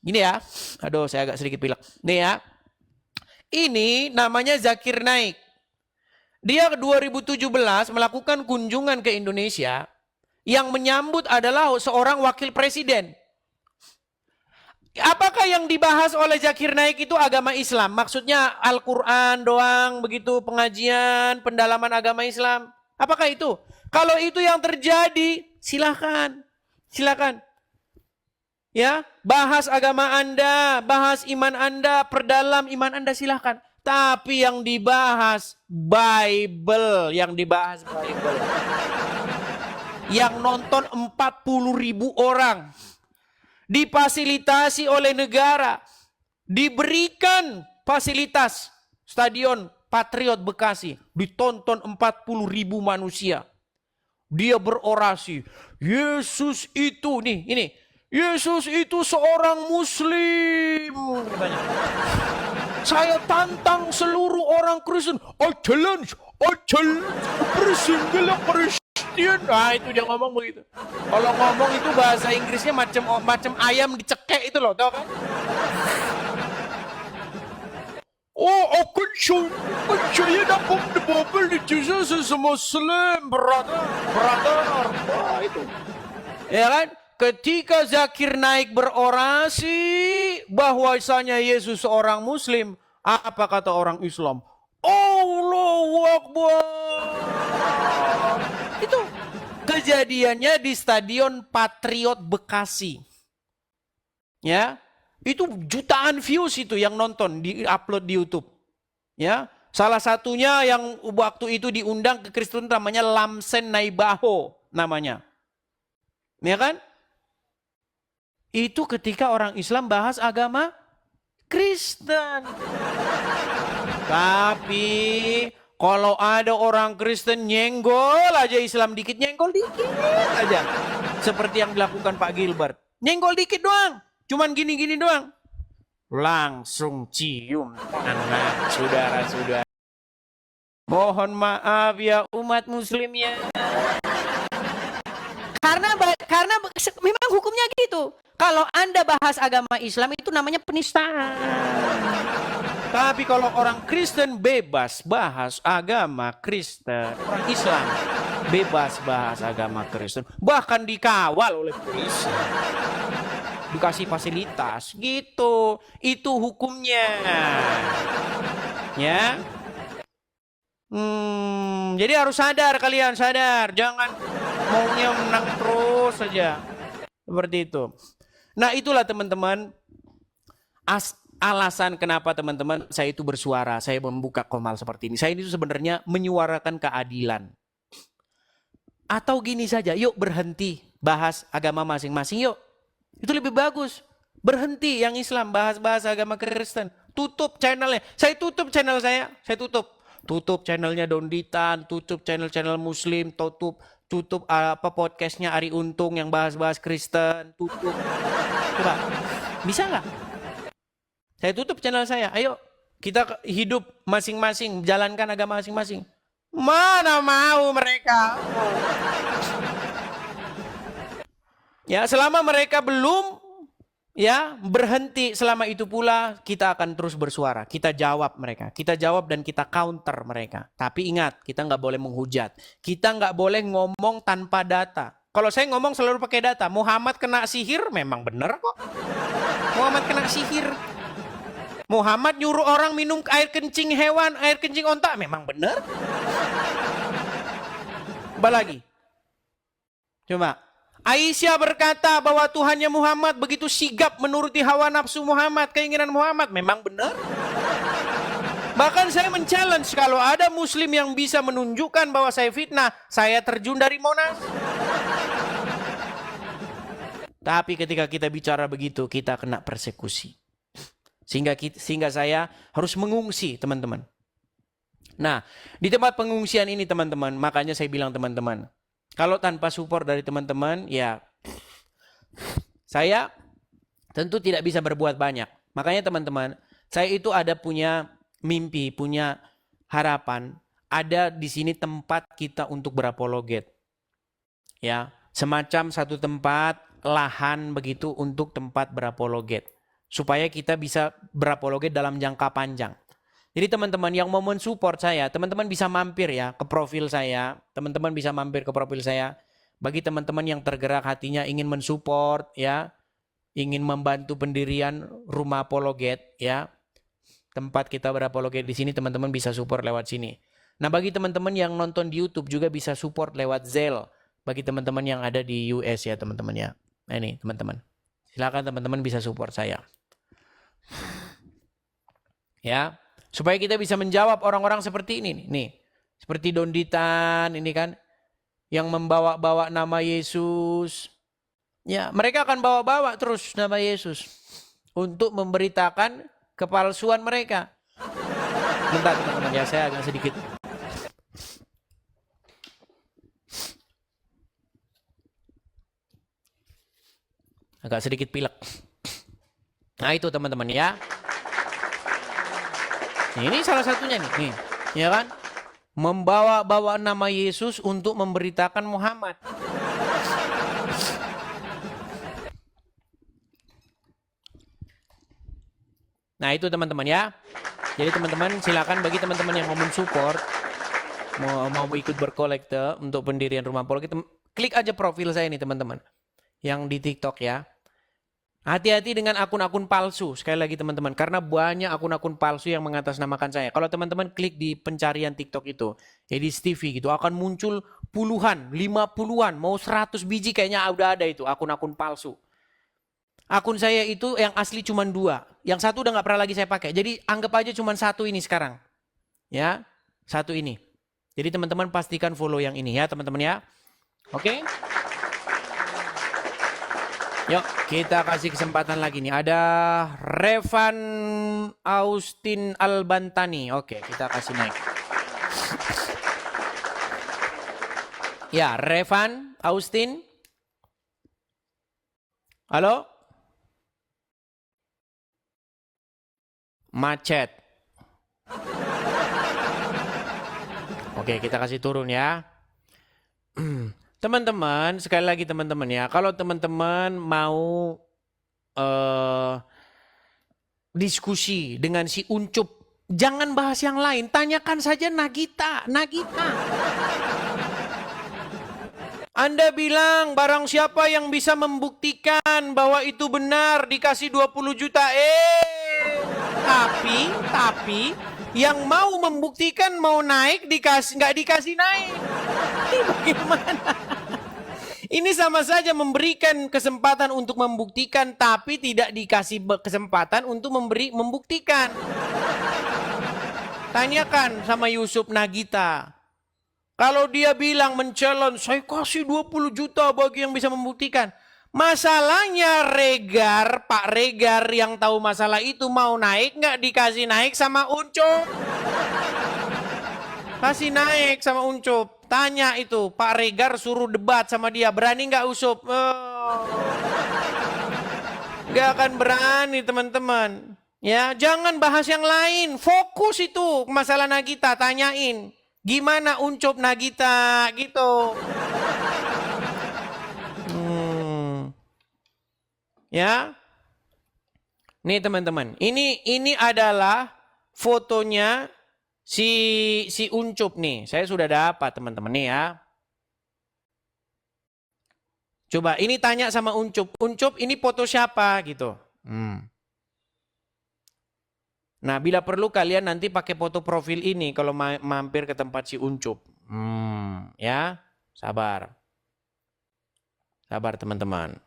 Gini ya, aduh saya agak sedikit pilek. Nih ya, ini namanya Zakir Naik. Dia 2017 melakukan kunjungan ke Indonesia. Yang menyambut adalah seorang wakil presiden. Apakah yang dibahas oleh Zakir Naik itu agama Islam? Maksudnya Al-Quran doang, begitu pengajian, pendalaman agama Islam. Apakah itu? Kalau itu yang terjadi, silakan. Silakan. Ya, bahas agama Anda, bahas iman Anda, perdalam iman Anda, silakan. Tapi yang dibahas Bible, yang dibahas Bible. Yang nonton 40.000 orang. Difasilitasi oleh negara. Diberikan fasilitas. Stadion Patriot Bekasi. Ditonton 40.000 manusia. Dia berorasi. Yesus itu, nih ini. Yesus itu seorang muslim. Saya tantang seluruh orang Kristen. I challenge every single Christian. Nah itu dia ngomong begitu. Kalau ngomong itu bahasa Inggrisnya macam ayam dicekek itu loh, tau kan? Oh, aku percaya dalam Bible Jesus is a Muslim, brother. Wah, itu. Ya kan? Ketika Zakir Naik berorasi bahwasanya Yesus seorang Muslim, apa kata orang Islam? Allahu Akbar. Itu kejadiannya di Stadion Patriot Bekasi. Ya, itu jutaan views itu yang nonton, di-upload di YouTube. Ya, salah satunya yang waktu itu diundang ke Kristen namanya Lamsen Naibaho namanya. Ya kan? Itu ketika orang Islam bahas agama Kristen. Tapi kalau ada orang Kristen nyenggol aja Islam dikit, nyenggol dikit aja. Seperti yang dilakukan Pak Gilbert. Nyenggol dikit doang. Cuman gini-gini doang. Langsung cium tangan saudara-saudara. Mohon maaf ya umat muslimnya. Karena memang hukumnya gitu. Kalau Anda bahas agama Islam itu namanya penistaan. Tapi kalau orang Kristen bebas bahas agama Kristen, orang Islam bebas bahas agama Kristen, bahkan dikawal oleh polisi, dikasih fasilitas, gitu. Itu hukumnya, ya. Jadi harus sadar kalian, sadar, jangan maunya menang terus saja, seperti itu. Nah itulah teman-teman alasan kenapa teman-teman saya itu bersuara, saya membuka Qomal seperti ini. Saya itu sebenarnya menyuarakan keadilan. Atau gini saja, yuk berhenti bahas agama masing-masing yuk. Itu lebih bagus. Berhenti yang Islam bahas-bahas agama Kristen. Tutup channelnya. Saya tutup channel saya tutup. Tutup channelnya Donditan, tutup channel-channel Muslim, tutup podcastnya Ari Untung yang bahas-bahas Kristen, tutup. Coba, bisa nggak? Saya tutup channel saya, ayo. Kita hidup masing-masing, jalankan agama masing-masing. Mana mau mereka? Ya, selama mereka belum berhenti, selama itu pula kita akan terus bersuara. Kita jawab mereka, kita jawab dan kita counter mereka. Tapi ingat, kita nggak boleh menghujat. Kita nggak boleh ngomong tanpa data. Kalau saya ngomong selalu pakai data. Muhammad kena sihir, memang benar kok. Muhammad kena sihir. Muhammad nyuruh orang minum air kencing hewan, air kencing onta, memang benar. Apa lagi? Coba. Aisyah berkata bahwa Tuhannya Muhammad begitu sigap menuruti hawa nafsu Muhammad, keinginan Muhammad, memang benar. Bahkan saya men-challenge kalau ada muslim yang bisa menunjukkan bahwa saya fitnah, saya terjun dari Monas. Tapi ketika kita bicara begitu, kita kena persekusi. Sehingga saya harus mengungsi, teman-teman. Nah, di tempat pengungsian ini, teman-teman, makanya saya bilang, teman-teman, kalau tanpa support dari teman-teman, ya saya tentu tidak bisa berbuat banyak. Makanya, teman-teman, saya itu ada punya mimpi, punya harapan, ada di sini tempat kita untuk berapologet. Ya, semacam satu tempat lahan begitu untuk tempat berapologet. Supaya kita bisa berapologet dalam jangka panjang. Jadi teman-teman yang mau mensupport saya, teman-teman bisa mampir ya ke profil saya. Teman-teman bisa mampir ke profil saya. Bagi teman-teman yang tergerak hatinya ingin mensupport ya, ingin membantu pendirian rumah apologet ya. Tempat kita berapologet di sini, teman-teman bisa support lewat sini. Nah, bagi teman-teman yang nonton di YouTube juga bisa support lewat Zelle. Bagi teman-teman yang ada di US ya, teman-teman ya. Nah, ini teman-teman. Silakan teman-teman bisa support saya. Ya, supaya kita bisa menjawab orang-orang seperti ini nih. Seperti Donditan ini kan yang membawa-bawa nama Yesus. Ya, mereka akan bawa-bawa terus nama Yesus untuk memberitakan kepalsuan mereka. Bentar teman-teman ya, saya agak sedikit pilek. Nah, itu teman-teman ya. Ini salah satunya nih, ya kan? Membawa-bawa nama Yesus untuk memberitakan Muhammad. Nah, itu teman-teman ya. Jadi teman-teman silakan bagi teman-teman yang mau mensupport, mau ikut berkolekte untuk pendirian rumah apologet, klik aja profil saya nih teman-teman. Yang di TikTok ya. Hati-hati dengan akun-akun palsu. Sekali lagi teman-teman, karena banyak akun-akun palsu yang mengatasnamakan saya. Kalau teman-teman klik di pencarian TikTok itu, Edis TV gitu, akan muncul puluhan, 50-an, mau 100 biji kayaknya udah ada itu akun-akun palsu. Akun saya itu yang asli cuma 2. Yang satu udah gak pernah lagi saya pakai. Jadi anggap aja cuma 1 ini sekarang. Ya, 1 ini. Jadi teman-teman pastikan follow yang ini ya teman-teman ya. Oke? Yuk, kita kasih kesempatan lagi nih. Ada Revan Austin Albantani. Oke, kita kasih naik. Ya, Revan Austin. Halo? Macet. Oke, kita kasih turun ya. Teman-teman, sekali lagi teman-teman ya, kalau teman-teman mau diskusi dengan si Uncup, jangan bahas yang lain, tanyakan saja Nagita. Anda bilang barang siapa yang bisa membuktikan bahwa itu benar dikasih 20 juta. Tapi yang mau membuktikan mau naik nggak dikasih naik. Ini bagaimana? Ini sama saja memberikan kesempatan untuk membuktikan tapi tidak dikasih kesempatan untuk membuktikan. Tanyakan sama Yusuf Nagita. Kalau dia bilang men-challenge, saya kasih 20 juta bagi yang bisa membuktikan. Masalahnya Pak Regar yang tahu masalah itu mau naik nggak dikasih naik sama Uncup. Kasih naik sama Uncup. Tanya itu, Pak Regar suruh debat sama dia. Berani nggak Ucup? Nggak akan berani teman-teman. Ya, jangan bahas yang lain. Fokus itu masalah Nagita, tanyain. Gimana Uncup Nagita gitu. Ya. Nih teman-teman, ini adalah fotonya si Uncup nih. Saya sudah dapat teman-teman nih ya. Coba ini tanya sama Uncup. Uncup ini foto siapa gitu. Nah, bila perlu kalian nanti pakai foto profil ini kalau mampir ke tempat si Uncup. Ya, sabar. Sabar teman-teman.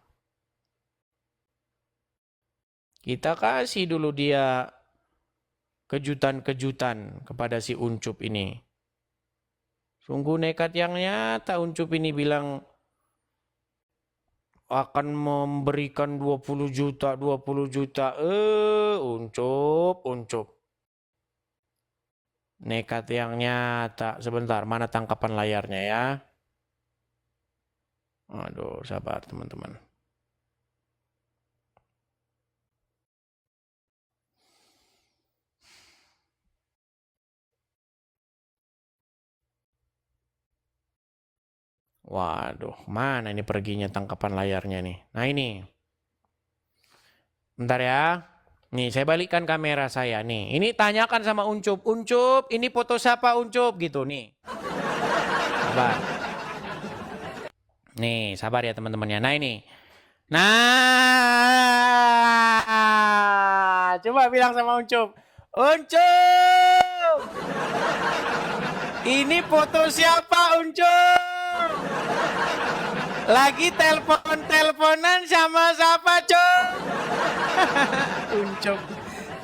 Kita kasih dulu dia kejutan-kejutan kepada si Uncup ini. Sungguh nekat yang nyata Uncup ini bilang akan memberikan 20 juta. Uncup. Nekat yang nyata. Sebentar, mana tangkapan layarnya ya? Aduh, sabar teman-teman. Waduh, mana ini perginya tangkapan layarnya nih. Nah ini. Bentar ya. Nih, saya balikkan kamera saya nih. Ini tanyakan sama Uncup. Uncup, ini foto siapa Uncup? Gitu nih. Sabar. Nih, sabar ya teman-temannya. Nah ini. Nah, coba bilang sama Uncup. Uncup! Ini foto siapa Uncup? Lagi telepon-teleponan sama siapa, Cuk? Uncup.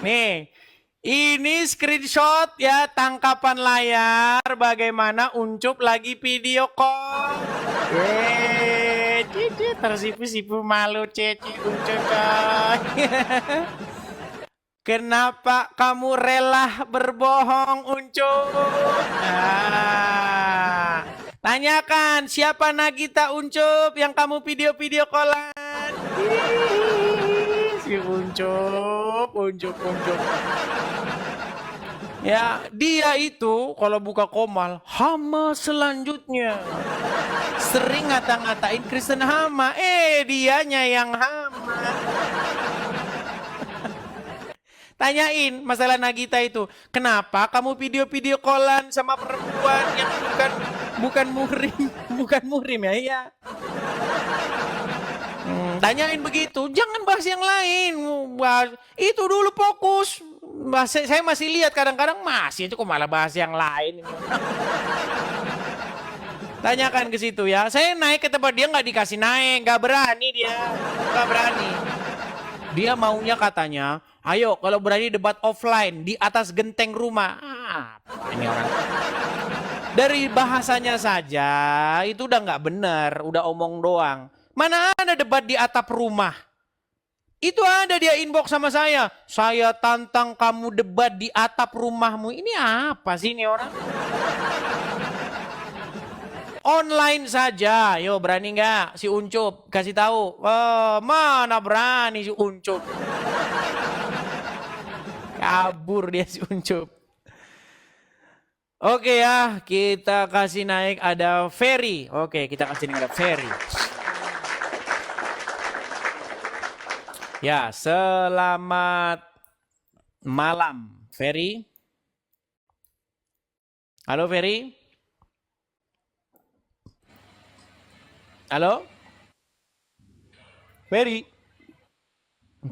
Nih, ini screenshot ya tangkapan layar bagaimana Uncup lagi video call. Cici tersipu-sipu malu Cici Uncup. Kenapa kamu rela berbohong Uncup? Nah, tanyakan siapa Nagita Uncup yang kamu video-video callan. Si Uncup. Ya, dia itu kalau buka komal hama selanjutnya. Sering ngata-ngatain Kristen hama. Dianya yang hama. Tanyain masalah Nagita itu. Kenapa kamu video-video callan sama perempuan yang bukan muhrim ya? Iya. Tanyain begitu, jangan bahas yang lain. Itu dulu fokus. Saya masih lihat kadang-kadang masih itu kok malah bahas yang lain. Tanyakan ke situ ya. Saya naik ke tempat dia nggak dikasih naik, nggak berani dia, nggak berani. Dia maunya katanya, ayo kalau berani debat offline di atas genteng rumah. Apa ini orang? Dari bahasanya saja itu udah nggak benar, udah omong doang. Mana ada debat di atap rumah? Itu ada dia inbox sama saya. Saya tantang kamu debat di atap rumahmu. Ini apa sih ini orang? Online saja. Yo berani nggak si Uncup? Kasih tahu. Mana berani si Uncup? Kabur dia si Uncup. Oke ya, kita kasih naik ada Ferry. Oke, kita kasih naik ada Ferry. Ya, selamat malam, Ferry. Halo, Ferry. Halo? Ferry?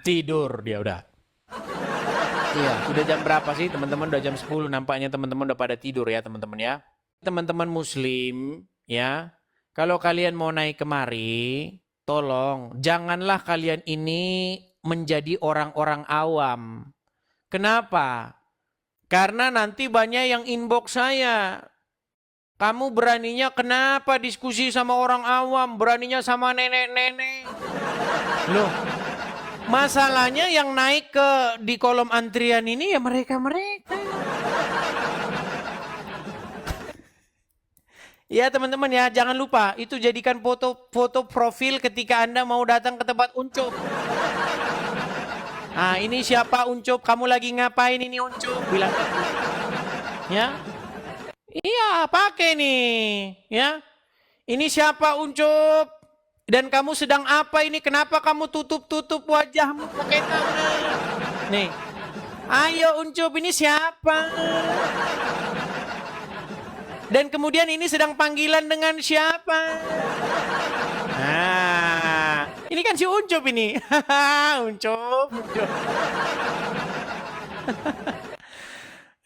Tidur dia udah. Iya, udah jam berapa sih teman-teman? Udah jam 10 nampaknya teman-teman udah pada tidur ya teman-teman ya. Teman-teman muslim ya, kalau kalian mau naik kemari, tolong janganlah kalian ini menjadi orang-orang awam. Kenapa? Karena nanti banyak yang inbox saya. Kamu beraninya kenapa diskusi sama orang awam? Beraninya sama nenek-nenek? Loh, masalahnya yang naik di kolom antrian ini ya mereka-mereka. Ya teman-teman ya, jangan lupa itu jadikan foto profil ketika Anda mau datang ke tempat Uncup. Ah, ini siapa Uncup? Kamu lagi ngapain ini Uncup? Bilang gitu. Ya. Iya, pakai nih. Ya. Ini siapa Uncup? Dan kamu sedang apa ini? Kenapa kamu tutup-tutup wajahmu pakai tangan? Nih. Ayo Uncup, ini siapa? Dan kemudian ini sedang panggilan dengan siapa? Nah, ini kan si Uncup ini. Uncup.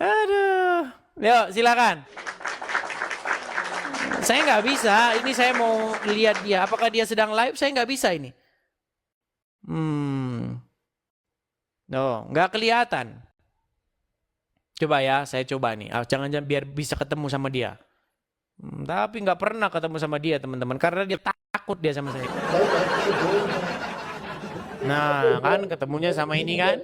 Aduh. Yuk, silakan. Saya nggak bisa. Ini saya mau lihat dia. Apakah dia sedang live? Saya nggak bisa ini. No, nggak kelihatan. Coba ya, saya coba nih. Jangan-jangan biar bisa ketemu sama dia. Tapi nggak pernah ketemu sama dia, teman-teman. Karena dia takut dia sama saya. Nah, kan ketemunya sama ini kan?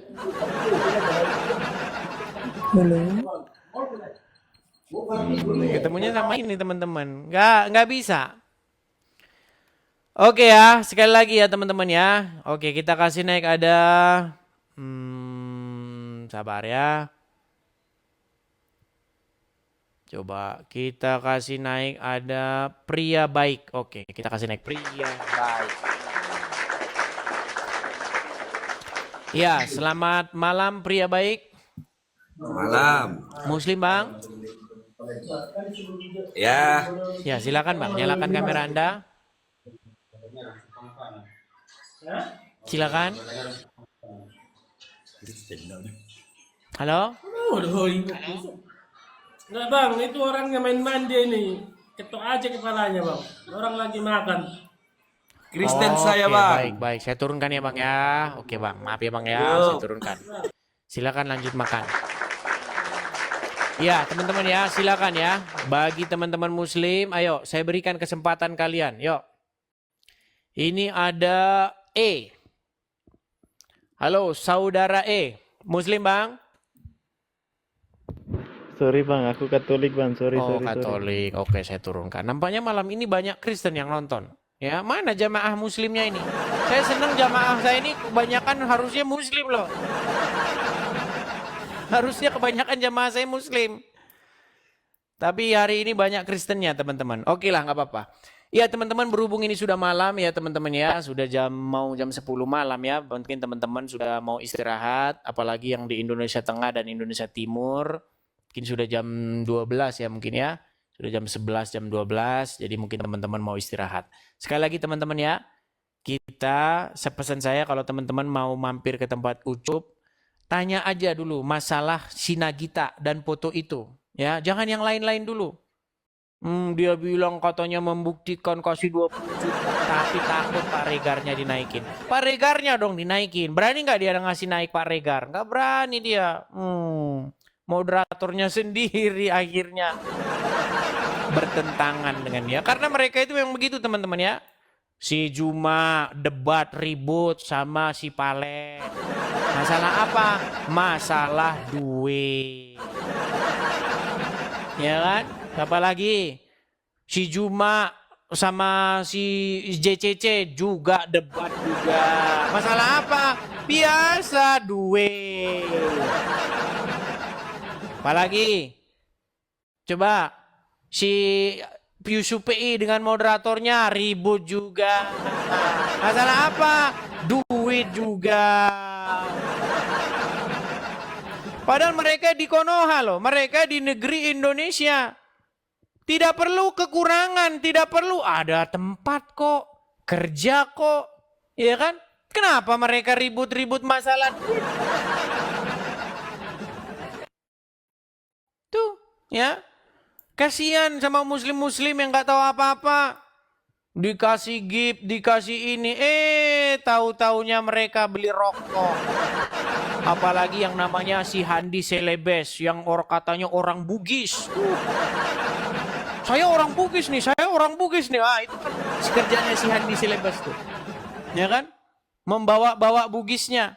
Ketemunya sama ini, teman-teman. Nggak bisa. Oke ya, sekali lagi ya teman-teman ya. Oke, kita kasih naik ada... sabar ya. Coba kita kasih naik ada pria baik. Oke, kita kasih naik pria baik. Ya, selamat malam pria baik. Malam. Muslim bang? Ya. Ya, silakan bang. Nyalakan kamera Anda. Silakan. Halo? Enggak bang, itu orangnya main mandi ini. Ketok aja kepalanya bang. Orang lagi makan. Kristen Oh, saya oke, bang. Baik. Saya turunkan ya bang ya. Oke bang, maaf ya bang ya. Saya turunkan. Silakan lanjut makan. Ya teman-teman ya, silakan ya. Bagi teman-teman muslim, ayo saya berikan kesempatan kalian. Yuk. Ini ada E. Halo saudara E. Muslim bang? Sorry bang, aku Katolik bang. Sorry. Katolik. Oke, saya turunkan. Nampaknya malam ini banyak Kristen yang nonton. Ya, mana jamaah muslimnya ini? Saya senang jamaah saya ini kebanyakan harusnya muslim loh. Harusnya kebanyakan jamaah saya muslim. Tapi hari ini banyak Kristennya teman-teman. Oke lah, nggak apa-apa. Ya teman-teman, berhubung ini sudah malam ya teman-teman ya. Sudah mau jam 10 malam ya. Mungkin teman-teman sudah mau istirahat. Apalagi yang di Indonesia Tengah dan Indonesia Timur. Mungkin sudah jam 12 ya mungkin ya. Sudah jam 11, jam 12. Jadi mungkin teman-teman mau istirahat. Sekali lagi teman-teman ya. Kita, sepesan saya kalau teman-teman mau mampir ke tempat Ucup. Tanya aja dulu masalah Sinagita dan foto itu. Ya, jangan yang lain-lain dulu. Dia bilang katanya membuktikan kasih 20 juta. Tapi takut Pak Regarnya dinaikin. Pak Regarnya dong dinaikin. Berani nggak dia ngasih naik Pak Regar? Nggak berani dia. Moderatornya sendiri akhirnya bertentangan dengan dia. Karena mereka itu yang begitu teman-teman ya. Si Juma debat ribut sama si Palen. Masalah apa? Masalah duit. Ya kan? Apa lagi? Si Juma sama si JCC juga debat juga. Masalah apa? Biasa duit. Apalagi? Coba si Yusuf PI dengan moderatornya ribut juga. Masalah apa? Duit juga. Padahal mereka di Konoha loh, mereka di negeri Indonesia. Tidak perlu kekurangan, tidak perlu ada tempat kok, kerja kok, ya kan? Kenapa mereka ribut-ribut masalah duit? Tuh, ya. Kasihan sama muslim-muslim yang nggak tahu apa-apa. Dikasih gift, dikasih ini, tahu-taunya mereka beli rokok. Apalagi yang namanya si Handi Celebes yang katanya orang Bugis. Saya orang Bugis nih, itu kan kerjanya si Handi Celebes tuh. Ya kan? Membawa-bawa Bugisnya.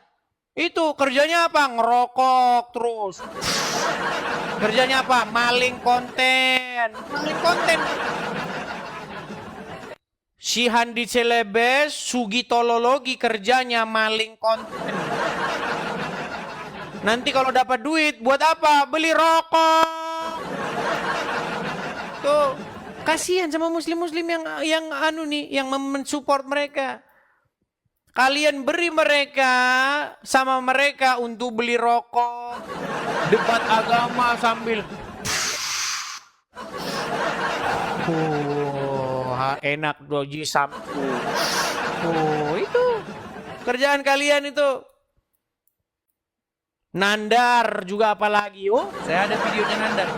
Itu kerjanya apa? Ngerokok terus. Kerjanya apa? Maling konten. Si Handi Celebes, Sugitolologi kerjanya maling konten. Nanti kalau dapat duit buat apa? Beli rokok. Tuh, kasihan sama muslim-muslim yang mensupport mereka. Kalian beri mereka sama mereka untuk beli rokok, debat agama sambil enak doji sampu. Itu kerjaan kalian itu. Nandar juga apalagi. Saya ada videonya Nandar.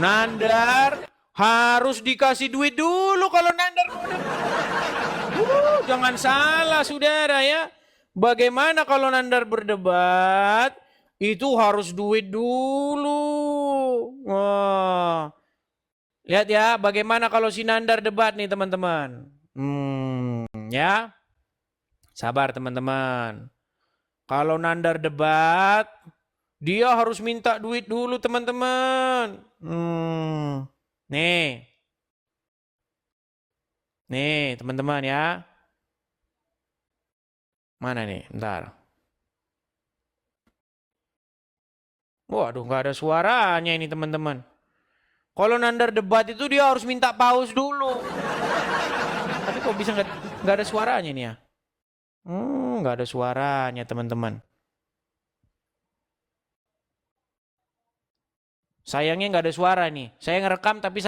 Nandar harus dikasih duit dulu kalau Nandar. Jangan salah saudara ya. Bagaimana kalau Nandar berdebat? Itu harus duit dulu. Wah. Lihat ya, bagaimana kalau si Nandar debat nih teman-teman. Ya. Sabar teman-teman. Kalau Nandar debat, dia harus minta duit dulu teman-teman. Nih. Nih teman-teman ya. Mana nih? Bentar. Waduh, nggak ada suaranya ini teman-teman. Kalau Nandar debat itu dia harus minta pause dulu. Tapi kok bisa nggak ada suaranya nih ya? Nggak ada suaranya teman-teman. Sayangnya nggak ada suara nih. Saya ngerekam tapi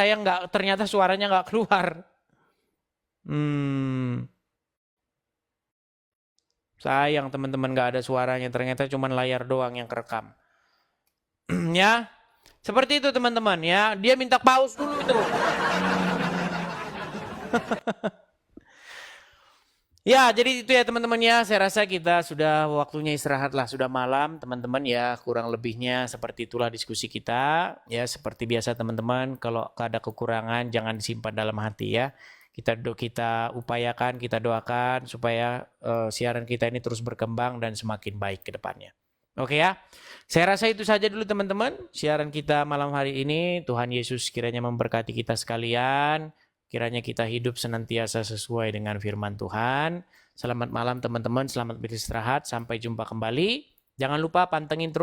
ternyata suaranya nggak keluar. Sayang teman-teman nggak ada suaranya. Ternyata cuma layar doang yang kerekam. Ya, seperti itu teman-teman ya. Dia minta pause dulu itu. Ya, jadi itu ya teman-teman ya. Saya rasa kita sudah waktunya istirahat lah. Sudah malam teman-teman ya. Kurang lebihnya seperti itulah diskusi kita. Ya, seperti biasa teman-teman. Kalau ada kekurangan jangan disimpan dalam hati ya. Kita upayakan, kita doakan supaya siaran kita ini terus berkembang dan semakin baik ke depannya. Oke ya. Saya rasa itu saja dulu teman-teman. Siaran kita malam hari ini. Tuhan Yesus kiranya memberkati kita sekalian. Kiranya kita hidup senantiasa sesuai dengan firman Tuhan. Selamat malam teman-teman, selamat beristirahat. Sampai jumpa kembali. Jangan lupa pantengin terus